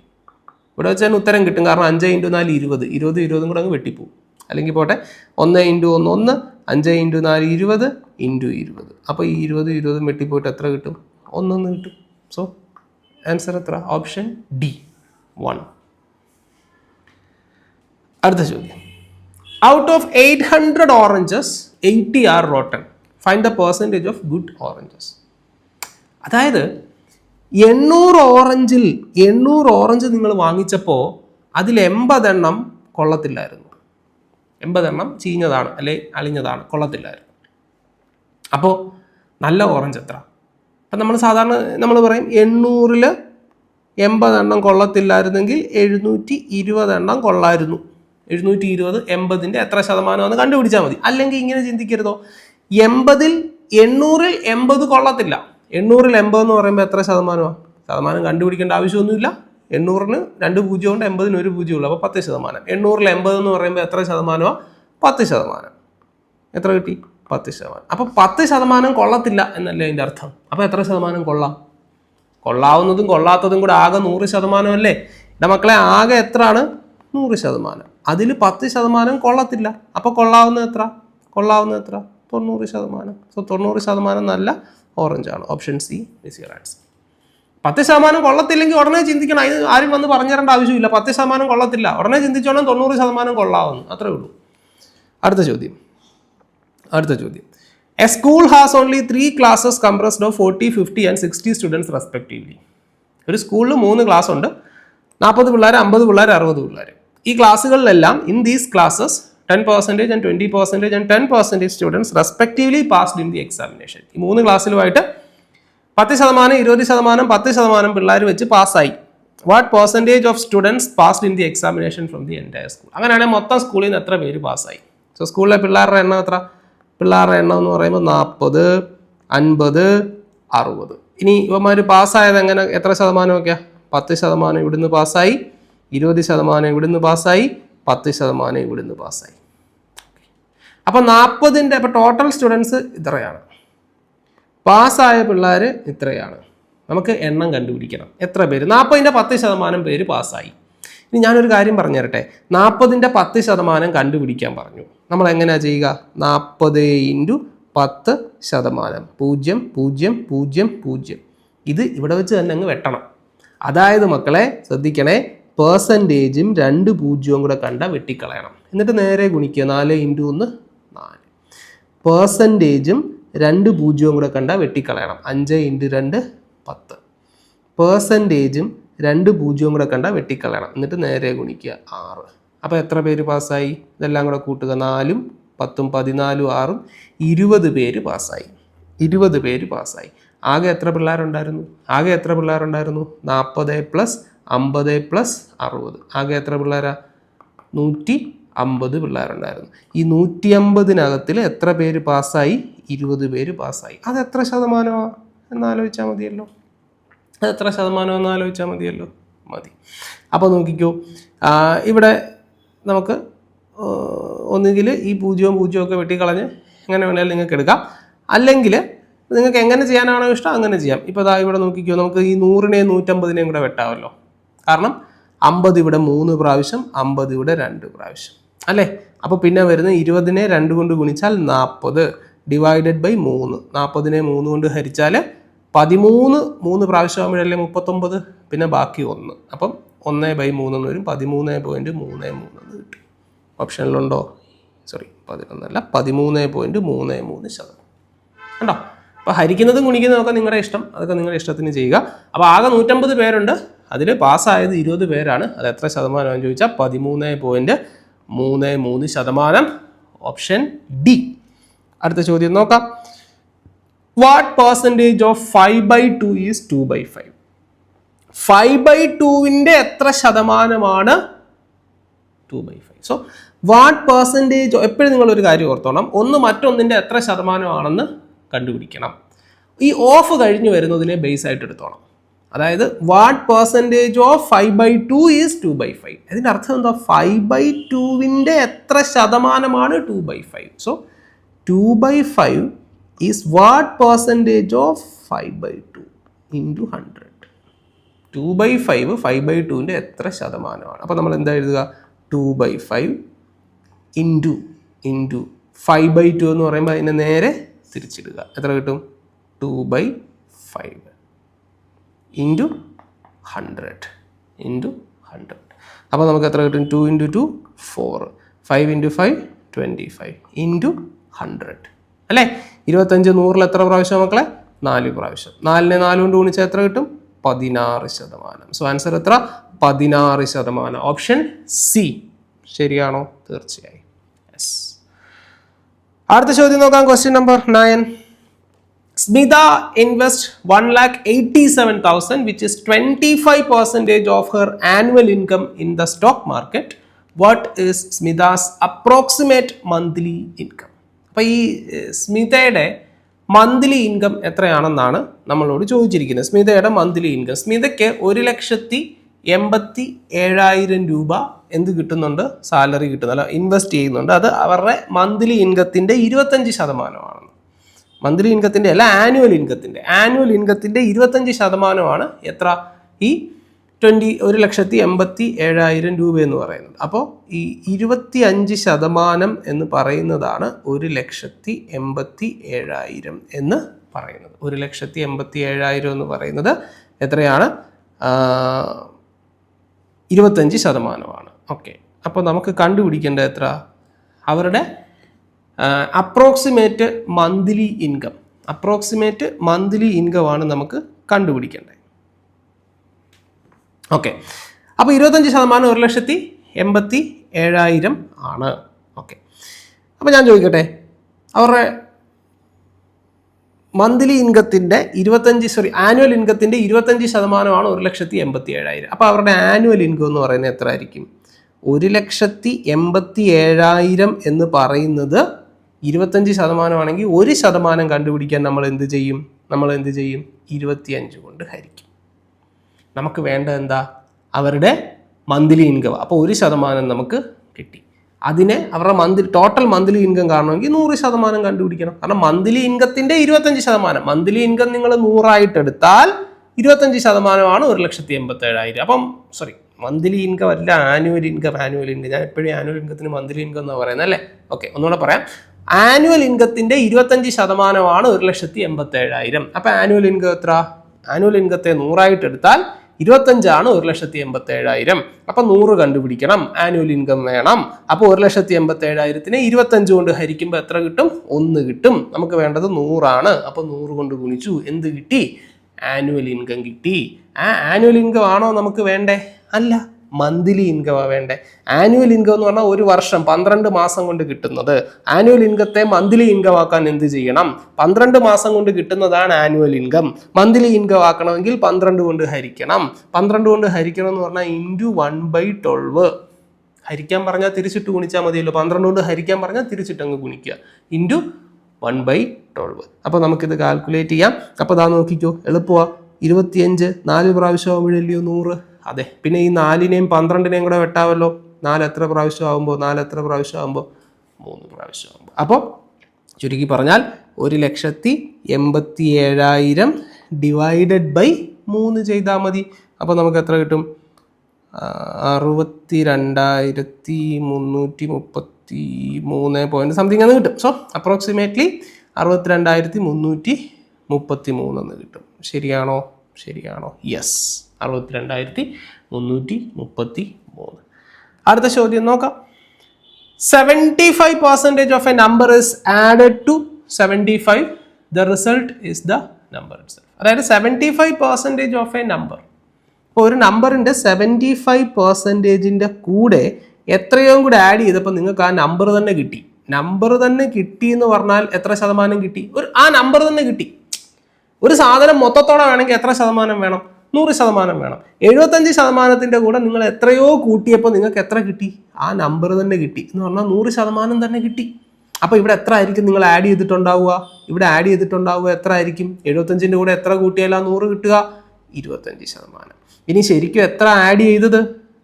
ഇവിടെ വെച്ചാൽ ഉത്തരം കിട്ടും. കാരണം 5 × 4 20. 20 കൂടെ അങ്ങ് വെട്ടിപ്പോവും. അല്ലെങ്കിൽ പോട്ടെ, 1 × 1 1, 5 × 4 20 ഇൻറ്റു 20. അപ്പോൾ ഈ 20 വെട്ടിപ്പോയിട്ട് എത്ര കിട്ടും? 1 കിട്ടും. സോ ആൻസർ എത്ര? Option D, 1. അടുത്ത ചോദ്യം, out of 800 oranges 80 are rotten. Find the percentage of good oranges. അതായത് 800 ഓറഞ്ച് നിങ്ങൾ വാങ്ങിച്ചപ്പോൾ അതിൽ 80 എണ്ണം കൊള്ളത്തില്ലായിരുന്നു. 80 എണ്ണം ചീഞ്ഞതാണ് അല്ലെ അളിഞ്ഞതാണ്, കൊള്ളത്തില്ലായിരുന്നു. അപ്പോൾ നല്ല ഓറഞ്ച് എത്ര? അപ്പം നമ്മൾ സാധാരണ നമ്മൾ പറയും 800-ൽ 80 എണ്ണം കൊള്ളത്തില്ലായിരുന്നെങ്കിൽ 720 എണ്ണം കൊള്ളായിരുന്നു. 720 80ൻ്റെ എത്ര ശതമാനമാണെന്ന് കണ്ടുപിടിച്ചാൽ മതി. അല്ലെങ്കിൽ ഇങ്ങനെ ചിന്തിക്കരുതോ, 800-ൽ 80 കൊള്ളത്തില്ല. 800-ൽ 80 എന്ന് പറയുമ്പോൾ എത്ര ശതമാനമാണ്? ശതമാനം കണ്ടുപിടിക്കേണ്ട ആവശ്യമൊന്നുമില്ല. 800-ന് 2 0 ഉണ്ട്, 80-ന് 1 0 ഉള്ളൂ. അപ്പോൾ 10%. 800-ൽ 80 എന്ന് പറയുമ്പോൾ എത്ര ശതമാനമാണ്? 10%. എത്ര കിട്ടി? 10%. അപ്പോൾ 10% കൊള്ളത്തില്ല എന്നല്ലേ അതിൻ്റെ അർത്ഥം. അപ്പോൾ എത്ര ശതമാനം കൊള്ളാം? കൊള്ളാവുന്നതും കൊള്ളാത്തതും കൂടെ ആകെ 100% അല്ലേ? എൻ്റെ മക്കളെ, ആകെ എത്രയാണ്? 100%. അതിൽ 10% കൊള്ളത്തില്ല. അപ്പോൾ കൊള്ളാവുന്നത് എത്ര? 90%. സോ 90% നല്ല ഓറഞ്ചാണ്. Option C is your answer. 10% കൊള്ളത്തില്ലെങ്കിൽ ഉടനെ ചിന്തിക്കണം. അതിന് ആരും വന്ന് പറഞ്ഞു തരേണ്ട ആവശ്യമില്ല. 10% കൊള്ളത്തില്ല, ഉടനെ ചിന്തിച്ചോണം 90% കൊള്ളാവുന്നു. അത്രേ ഉള്ളൂ. അടുത്ത ചോദ്യം. A school has only 3 classes compressed of 40, 50 and 60 students respectively. ഒരു സ്കൂളിൽ 3 ക്ലാസ് ഉണ്ട്. 40 പിള്ളേർ, 50 പിള്ളേർ, 60 പിള്ളേർ. ഈ ക്ലാസ്സുകളിലെല്ലാം in these classes 10% and 20% and 10% students respectively passed in the examination. ഈ 3 ക്ലാസ്സിലുമായിട്ട് 10%, 20%, 10% പിള്ളേർ വെച്ച് പാസ്സായി. What percentage of students passed in the examination from the entire school. അങ്ങനെയാണെങ്കിൽ മൊത്തം സ്കൂളിൽ നിന്ന് എത്ര പേര് പാസ്സായി? സോ സ്കൂളിലെ പിള്ളേരുടെ എണ്ണം എത്ര? പിള്ളേരുടെ എണ്ണം എന്ന് പറയുമ്പോൾ 40, 50, 60. ഇനി ഇവന്മാർ പാസ്സായത് എങ്ങനെ? എത്ര ശതമാനമൊക്കെയാ? 10% ഇവിടുന്ന് പാസ്സായി, 20% ഇവിടുന്ന് പാസ്സായി, 10% ഇവിടുന്ന് പാസ്സായി. അപ്പോൾ 40ൻ്റെ ഇപ്പോൾ ടോട്ടൽ സ്റ്റുഡൻസ് ഇത്രയാണ്, പാസ്സായ പിള്ളേർ ഇത്രയാണ്. നമുക്ക് എണ്ണം കണ്ടുപിടിക്കണം. എത്ര പേര്? 40ൻ്റെ 10% പേര് പാസ്സായി. ഇനി ഞാനൊരു കാര്യം പറഞ്ഞു തരട്ടെ. 40ൻ്റെ 10% കണ്ടുപിടിക്കാൻ പറഞ്ഞു. നമ്മൾ എങ്ങനെയാണ് ചെയ്യുക? 40 × 10%. 0, 0, 0, 0. ഇത് ഇവിടെ വെച്ച് തന്നെ അങ്ങ് വെട്ടണം. അതായത് മക്കളെ ശ്രദ്ധിക്കണേ, പെർസെൻറ്റേജും 2 പൂജ്യവും കൂടെ കണ്ട വെട്ടിക്കളയണം. എന്നിട്ട് നേരെ ഗുണിക്കുക. 4 × 1 4. പെർസെൻറ്റേജും 2 പൂജ്യവും കൂടെ കണ്ട വെട്ടിക്കളയണം. 5 × 2 10. പെർസെൻറ്റേജും 2 പൂജ്യവും കൂടെ കണ്ട വെട്ടിക്കളയണം. എന്നിട്ട് നേരെ ഗുണിക്കുക 6. അപ്പോൾ എത്ര പേര് പാസ്സായി? ഇതെല്ലാം കൂടെ കൂട്ടുക. 4ഉം 10ഉം 14ഉം 6ഉം 20 പേര് പാസ്സായി. 20 പേര് പാസ്സായി. ആകെ എത്ര പിള്ളേരുണ്ടായിരുന്നു? 40 + 50 + 60. ആകെ എത്ര പിള്ളേരാ? 150 പിള്ളേരുണ്ടായിരുന്നു. ഈ 150-നകത്തിൽ എത്ര പേര് പാസ്സായി? 20 പേര് പാസ്സായി. അത് എത്ര ശതമാനമാണ് എന്നാലോചിച്ചാൽ മതിയല്ലോ. അതെത്ര ശതമാനമെന്ന് ആലോചിച്ചാൽ മതിയല്ലോ. മതി. അപ്പോൾ നോക്കിക്കോ, ഇവിടെ നമുക്ക് ഒന്നുകിൽ ഈ 0 ഒക്കെ വെട്ടിക്കളഞ്ഞ് എങ്ങനെ വേണമെങ്കിലും നിങ്ങൾക്ക് എടുക്കാം. അല്ലെങ്കിൽ നിങ്ങൾക്ക് എങ്ങനെ ചെയ്യാനാണോ ഇഷ്ടം അങ്ങനെ ചെയ്യാം. ഇപ്പോൾ ഇവിടെ നോക്കിക്കോ, നമുക്ക് ഈ 100-നെയും 150-നെയും കൂടെ വെട്ടാമല്ലോ. കാരണം 50 ഇവിടെ 3 പ്രാവശ്യം, 50 ഇവിടെ 2 പ്രാവശ്യം അല്ലേ. അപ്പോൾ പിന്നെ വരുന്ന 20-നെ 2 കൊണ്ട് ഗുണിച്ചാൽ 40 ÷ 3. 40-നെ 3 കൊണ്ട് ഹരിച്ചാൽ 13 3 പ്രാവശ്യം ആകുമ്പോഴല്ലേ 39. പിന്നെ ബാക്കി 1. അപ്പം 1/3 എന്ന് വരും. 13.33 എന്ന് കിട്ടും. ഓപ്ഷനിലുണ്ടോ? സോറി 11 അല്ല, 13.33%. കണ്ടോ? അപ്പോൾ ഹരിക്കുന്നതും ഗുണിക്കുന്നതും ഒക്കെ നിങ്ങളുടെ ഇഷ്ടം. അതൊക്കെ നിങ്ങളുടെ ഇഷ്ടത്തിന് ചെയ്യുക. അപ്പോൾ ആകെ 150 പേരുണ്ട്. അതിൽ പാസ്സായത് 20 പേരാണ്. അത് എത്ര ശതമാനമാണെന്ന് ചോദിച്ചാൽ 13.33%. Option D. അടുത്ത ചോദ്യം നോക്കാം. What percentage of 5/2 is 2/5? 5/2-ന്റെ എത്ര ശതമാനമാണ് 2/5? സോ വാട്ട് പെർസെൻറ്റേജ്, എപ്പോഴും നിങ്ങളൊരു കാര്യം ഓർത്തോണം, ഒന്ന് മറ്റൊന്നിൻ്റെ എത്ര ശതമാനമാണെന്ന് കണ്ടുപിടിക്കണം. ഈ ഓഫ് കഴിഞ്ഞ് വരുന്നതിനെ ബേസ് ആയിട്ട് എടുത്തോണം. അതായത് വാട്ട് പെർസെൻറ്റേജ് ഓഫ് 5/2 ഈസ് 2/5. അതിൻ്റെ അർത്ഥം എന്താ? 5/2-ന്റെ എത്ര ശതമാനമാണ് 2/5? So 2/5 is what percentage of 5/2 into 100. 2/5 5/2-ന്റെ എത്ര ശതമാനമാണ്? അപ്പോൾ നമ്മൾ എന്താ എഴുതുക? 2/5 into 5/2 എന്ന് പറയുമ്പോൾ അതിനെ നേരെ തിരിച്ചിടുക. എത്ര കിട്ടും? 2/5 into 100. അപ്പോൾ നമുക്ക് എത്ര കിട്ടും? 2 × 2 4, 5 × 5 25 into 100 അല്ലേ. 25 100-ൽ എത്ര പ്രാവശ്യം മക്കളെ? 4 പ്രാവശ്യം. 4-നെ 4 കൊണ്ട് ഗുണിച്ചാൽ എത്ര കിട്ടും? 16%. സോ ആൻസർ എത്ര? 16%. ഓപ്ഷൻ സി ശരിയാണോ? തീർച്ചയായും യെസ്. അടുത്ത ചോദ്യം നോക്കാം. Question number 9. Smitha invest 1,87,000 which is 25% of her annual income in the stock market. What is Smita's approximate monthly income? അപ്പോൾ ഈ സ്മിതയുടെ മന്ത്ലി ഇൻകം എത്രയാണെന്നാണ് നമ്മളോട് ചോദിച്ചിരിക്കുന്നത്. സ്മിതയുടെ മന്ത്ലി ഇൻകം. സ്മിതയ്ക്ക് 1,87,000 രൂപ എന്ത് കിട്ടുന്നുണ്ട്? സാലറി കിട്ടുന്നു, അല്ല ഇൻവെസ്റ്റ് ചെയ്യുന്നുണ്ട്. അത് അവരുടെ മന്ത്ലി ഇൻകത്തിൻ്റെ 25%. മന്ത്ലി ഇൻകത്തിൻ്റെ അല്ല, ആനുവൽ ഇൻകത്തിൻ്റെ 25% എത്ര? ഈ 1,87,000 രൂപ എന്ന് പറയുന്നത്. അപ്പോൾ ഈ 25% എന്ന് പറയുന്നതാണ് 1,87,000 എന്ന് പറയുന്നത്. 1,87,000 എന്ന് പറയുന്നത് എത്രയാണ്? 25%. ഓക്കെ. അപ്പോൾ നമുക്ക് കണ്ടുപിടിക്കേണ്ടത് എത്ര? അവരുടെ approximate monthly income. Approximate monthly income ആണ് നമുക്ക് കണ്ടുപിടിക്കേണ്ടത്. ഓക്കെ. അപ്പോൾ 25% 1,87,000 ആണ്. ഓക്കെ. അപ്പോൾ ഞാൻ ചോദിക്കട്ടെ, അവരുടെ മന്ത്ലി ഇൻകത്തിൻ്റെ ആനുവൽ ഇൻകത്തിൻ്റെ 25% 1,87,000. അപ്പോൾ അവരുടെ ആനുവൽ ഇൻകം എന്ന് പറയുന്നത് എത്ര ആയിരിക്കും? 1,87,000 എന്ന് പറയുന്നത് 25% ആണെങ്കിൽ 1% കണ്ടുപിടിക്കാൻ നമ്മൾ എന്ത് ചെയ്യും? 25 കൊണ്ട് ഹരിക്കും. നമുക്ക് വേണ്ട എന്താ? അവരുടെ മന്ത്ലി ഇൻകം. അപ്പോൾ 1% നമുക്ക് കിട്ടി. അതിനെ അവരുടെ ടോട്ടൽ മന്ത്ലി ഇൻകം കാണണമെങ്കിൽ 100% കണ്ടുപിടിക്കണം. കാരണം മന്ത്ലി ഇൻകത്തിൻ്റെ 25%. മന്ത്ലി ഇൻകം നിങ്ങൾ 100 എടുത്താൽ 25% 1,87,000. അപ്പം സോറി, മന്ത്ലി ഇൻകം അല്ല, ആനുവൽ ഇൻകം. ഞാൻ എപ്പോഴും ആനുവൽ ഇൻകത്തിന് മന്ത്ലി ഇൻകം എന്നാണ് പറയുന്നത് അല്ലേ. ഓക്കെ, ഒന്നുകൂടെ പറയാം. ആനുവൽ ഇൻകത്തിൻ്റെ 25% 1,87,000. അപ്പം ആനുവൽ ഇൻകം എത്ര? ആനുവൽ ഇൻകത്തെ 100 എടുത്താൽ 25 1,87,000. അപ്പോൾ 100 കണ്ടുപിടിക്കണം, ആനുവൽ ഇൻകം വേണം. അപ്പോൾ 1,87,000 25 കൊണ്ട് ഹരിക്കുമ്പോൾ എത്ര കിട്ടും? 1 കിട്ടും. നമുക്ക് വേണ്ടത് 100. അപ്പോൾ 100 കൊണ്ട് ഗുണിച്ചു, എന്ത് കിട്ടി? ആനുവൽ ഇൻകം കിട്ടി. ആ ആനുവൽ ഇൻകം ആണോ നമുക്ക് വേണ്ടേ? അല്ല, മന്ത്ലി ഇൻകമാണ് വേണ്ടേ. ആനുവൽ ഇൻകം എന്ന് പറഞ്ഞാൽ ഒരു വർഷം 12 മാസം കൊണ്ട് കിട്ടുന്നത്. ആനുവൽ ഇൻകത്തെ മന്ത്ലി ഇൻകം ആക്കാൻ എന്ത് ചെയ്യണം? 12 മാസം കൊണ്ട് കിട്ടുന്നതാണ് ആനുവൽ ഇൻകം. മന്ത്ലി ഇൻകം ആക്കണമെങ്കിൽ 12 കൊണ്ട് ഹരിക്കണം. 12 കൊണ്ട് ഹരിക്കണം എന്ന് പറഞ്ഞാൽ ഇൻറ്റു 1/12. ഹരിക്കാൻ പറഞ്ഞാൽ തിരിച്ചിട്ട് ഗുണിച്ചാൽ മതിയല്ലോ. 12 കൊണ്ട് ഹരിക്കാൻ പറഞ്ഞാൽ തിരിച്ചിട്ട് അങ്ങ് ഗുണിക്കുക. ഇൻറ്റു 1/12. അപ്പോൾ നമുക്കിത് കാൽക്കുലേറ്റ് ചെയ്യാം. അപ്പോൾ ഇതാ നോക്കിക്കോ, എളുപ്പമാണ്. 25 4 പ്രാവശ്യം ആകുമ്പോഴല്ലയോ 100. അതെ, പിന്നെ ഈ 4നെയും 12നെയും കൂടെ വെട്ടാവല്ലോ. 4 എത്ര പ്രാവശ്യം ആകുമ്പോൾ? 4 എത്ര പ്രാവശ്യം ആകുമ്പോൾ? 3 പ്രാവശ്യം ആകുമ്പോൾ. അപ്പോൾ ചുരുക്കി പറഞ്ഞാൽ 1,87,000 ഡിവൈഡഡ് ബൈ 3 ചെയ്താൽ മതി. അപ്പോൾ നമുക്ക് എത്ര കിട്ടും? 62,333 സംതിങ് എന്ന് കിട്ടും. സോ അപ്രോക്സിമേറ്റ്ലി 62,333 എന്ന് കിട്ടും. ശരിയാണോ? ശരിയാണോ? യെസ്, 62,333. അടുത്ത ചോദ്യം നോക്കാം. 75% of a number is added to 75. The result is the number itself. അതായത് 75% ഓഫ് എ നമ്പർ. ഇപ്പോൾ ഒരു നമ്പറിൻ്റെ 75%ൻ്റെ കൂടെ എത്രയോ കൂടെ ആഡ് ചെയ്തപ്പോൾ നിങ്ങൾക്ക് ആ നമ്പർ തന്നെ കിട്ടി. നമ്പർ തന്നെ കിട്ടി എന്ന് പറഞ്ഞാൽ എത്ര ശതമാനം കിട്ടി? ആ നമ്പർ തന്നെ കിട്ടി. ഒരു സാധനം മൊത്തത്തോടെ വേണമെങ്കിൽ എത്ര ശതമാനം വേണം? 100% വേണം. 75% കൂടെ നിങ്ങൾ എത്രയോ കൂട്ടിയപ്പോൾ നിങ്ങൾക്ക് എത്ര കിട്ടി? ആ നമ്പർ തന്നെ കിട്ടി എന്ന് പറഞ്ഞാൽ 100% തന്നെ കിട്ടി. അപ്പോൾ ഇവിടെ എത്ര ആയിരിക്കും നിങ്ങൾ ആഡ് ചെയ്തിട്ടുണ്ടാവുക? ഇവിടെ ആഡ് ചെയ്തിട്ടുണ്ടാവുക എത്ര ആയിരിക്കും? 75ൻ്റെ കൂടെ എത്ര കൂട്ടിയാൽ 100 കിട്ടുക? 25%. ഇനി ശരിക്കും എത്ര ആഡ് ചെയ്തത്?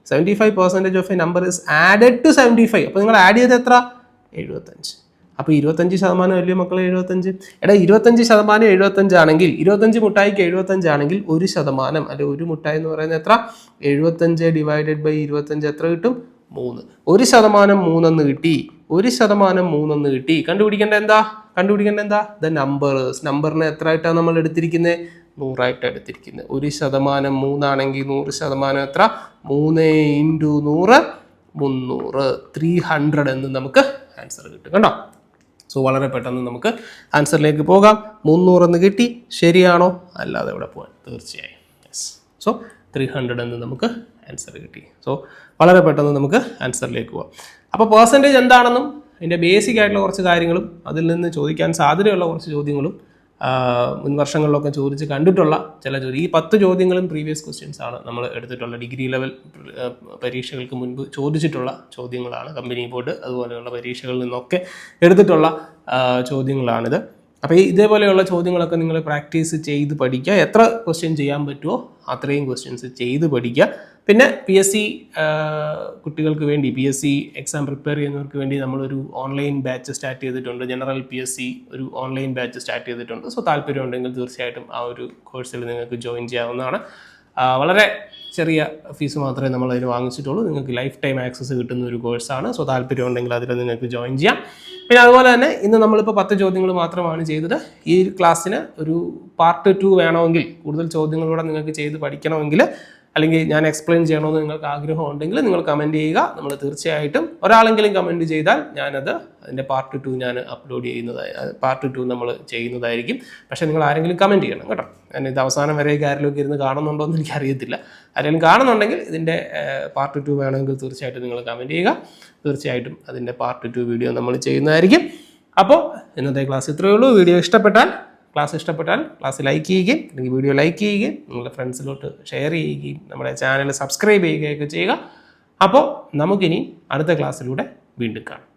75% of a number is added to 75. അപ്പോൾ നിങ്ങൾ ആഡ് ചെയ്ത് എത്ര? 75. അപ്പോൾ 25% വലിയ മക്കളെ 75. എടാ 25% 75 ആണെങ്കിൽ, 25 മുട്ടായിക്ക് 75 ആണെങ്കിൽ 1% അല്ലെ, ഒരു മുട്ടായി എന്ന് പറയുന്നത് എത്ര? 75 ഡിവൈഡഡ് ബൈ 25 എത്ര കിട്ടും? 3. 1% 3 എന്ന് കിട്ടി. 1% 3 എന്ന് കിട്ടി. കണ്ടുപിടിക്കേണ്ട എന്താ? The numbers. നമ്പറിനെ എത്ര ആയിട്ടാണ് നമ്മൾ എടുത്തിരിക്കുന്നത്? 100 ആയിട്ട് എടുത്തിരിക്കുന്നത്. 1% 3 ആണെങ്കിൽ 100% എത്ര? 3 × 100 300. 300 എന്ന് നമുക്ക് ആൻസർ കിട്ടും. കണ്ടോ? സോ വളരെ പെട്ടെന്ന് നമുക്ക് ആൻസറിലേക്ക് പോകാം. 300 എന്ന് കിട്ടി. ശരിയാണോ? അല്ലാതെ ഇവിടെ പോകാൻ തീർച്ചയായും. യെസ്. സോ 300 എന്ന് നമുക്ക് ആൻസർ കിട്ടി. സോ വളരെ പെട്ടെന്ന് നമുക്ക് ആൻസറിലേക്ക് പോകാം. അപ്പോൾ പെർസെൻറ്റേജ് എന്താണെന്നും അതിൻ്റെ ബേസിക് ആയിട്ടുള്ള കുറച്ച് കാര്യങ്ങളും അതിൽ നിന്ന് ചോദിക്കാൻ സാധ്യതയുള്ള കുറച്ച് ചോദ്യങ്ങളും മുൻ വർഷങ്ങളിലൊക്കെ ചോദിച്ച് കണ്ടിട്ടുള്ള ചില ചോദ്യം, ഈ 10 ചോദ്യങ്ങളും പ്രീവിയസ് ക്വസ്റ്റ്യൻസ് ആണ് നമ്മൾ എടുത്തിട്ടുള്ള ഡിഗ്രി ലെവൽ പരീക്ഷകൾക്ക് മുൻപ് ചോദിച്ചിട്ടുള്ള ചോദ്യങ്ങളാണ്. കമ്പനി ബോർഡ് അതുപോലെയുള്ള പരീക്ഷകളിൽ നിന്നൊക്കെ എടുത്തിട്ടുള്ള ചോദ്യങ്ങളാണിത്. അപ്പോൾ ഇതേപോലെയുള്ള ചോദ്യങ്ങളൊക്കെ നിങ്ങൾ പ്രാക്ടീസ് ചെയ്ത് പഠിക്കുക. എത്ര ക്വസ്റ്റ്യൻ ചെയ്യാൻ പറ്റുമോ അത്രയും ക്വസ്റ്റ്യൻസ് ചെയ്ത് പഠിക്കുക. പിന്നെ PSC കുട്ടികൾക്ക് വേണ്ടി, PSC എക്സാം പ്രിപ്പയർ ചെയ്യുന്നവർക്ക് വേണ്ടി നമ്മളൊരു ഓൺലൈൻ ബാച്ച് സ്റ്റാർട്ട് ചെയ്തിട്ടുണ്ട്. ജനറൽ PSC ഒരു ഓൺലൈൻ ബാച്ച് സ്റ്റാർട്ട് ചെയ്തിട്ടുണ്ട്. സോ താല്പര്യം ഉണ്ടെങ്കിൽ തീർച്ചയായിട്ടും ആ ഒരു കോഴ്സിൽ നിങ്ങൾക്ക് ജോയിൻ ചെയ്യാവുന്നതാണ്. വളരെ ചെറിയ ഫീസ് മാത്രമേ നമ്മൾ അതിന് വാങ്ങിച്ചിട്ടുള്ളൂ. നിങ്ങൾക്ക് ലൈഫ് ടൈം ആക്സസ് കിട്ടുന്ന ഒരു കോഴ്സാണ്. സോ താല്പര്യം ഉണ്ടെങ്കിൽ അതിൽ നിങ്ങൾക്ക് ജോയിൻ ചെയ്യാം. പിന്നെ അതുപോലെ തന്നെ ഇന്ന് നമ്മളിപ്പോൾ 10 ചോദ്യങ്ങൾ മാത്രമാണ് ചെയ്തത്. ഈ ക്ലാസ്സിന് ഒരു പാർട്ട് 2 വേണമെങ്കിൽ, കൂടുതൽ ചോദ്യങ്ങളൂടെ നിങ്ങൾക്ക് ചെയ്ത് പഠിക്കണമെങ്കിൽ, അല്ലെങ്കിൽ ഞാൻ എക്സ്പ്ലെയിൻ ചെയ്യണമെന്ന് നിങ്ങൾക്ക് ആഗ്രഹം ഉണ്ടെങ്കിൽ നിങ്ങൾ കമൻറ്റ് ചെയ്യുക. നമ്മൾ തീർച്ചയായിട്ടും ഒരാളെങ്കിലും കമൻറ്റ് ചെയ്താൽ ഞാനത് അതിൻ്റെ പാർട്ട് 2 ഞാൻ അപ്ലോഡ് ചെയ്യുന്നതായി, പാർട്ട് 2 നമ്മൾ ചെയ്യുന്നതായിരിക്കും. പക്ഷേ നിങ്ങൾ ആരെങ്കിലും കമൻറ്റ് ചെയ്യണം കേട്ടോ. ഞാൻ ഇത് അവസാനം വരെ ആരിലൊക്കെ ഇരുന്ന് കാണുന്നുണ്ടോ എന്ന് എനിക്കറിയത്തില്ല. ആരെങ്കിലും കാണുന്നുണ്ടെങ്കിൽ ഇതിൻ്റെ പാർട്ട് 2 വേണമെങ്കിൽ തീർച്ചയായിട്ടും നിങ്ങൾ കമൻറ്റ് ചെയ്യുക. തീർച്ചയായിട്ടും അതിൻ്റെ പാർട്ട് 2 വീഡിയോ നമ്മൾ ചെയ്യുന്നതായിരിക്കും. അപ്പോൾ ഇന്നത്തെ ക്ലാസ് ഇത്രയേ ഉള്ളൂ. ക്ലാസ് ഇഷ്ടപ്പെട്ടാൽ ക്ലാസ് ലൈക്ക് ചെയ്യുകയും അല്ലെങ്കിൽ വീഡിയോ ലൈക്ക് ചെയ്യുകയും നിങ്ങളുടെ ഫ്രണ്ട്സിലോട്ട് ഷെയർ ചെയ്യുകയും നമ്മുടെ ചാനൽ സബ്സ്ക്രൈബ് ചെയ്യുകയൊക്കെ ചെയ്യുക. അപ്പോൾ നമുക്കിനി അടുത്ത ക്ലാസ്സിലൂടെ വീണ്ടും കാണാം.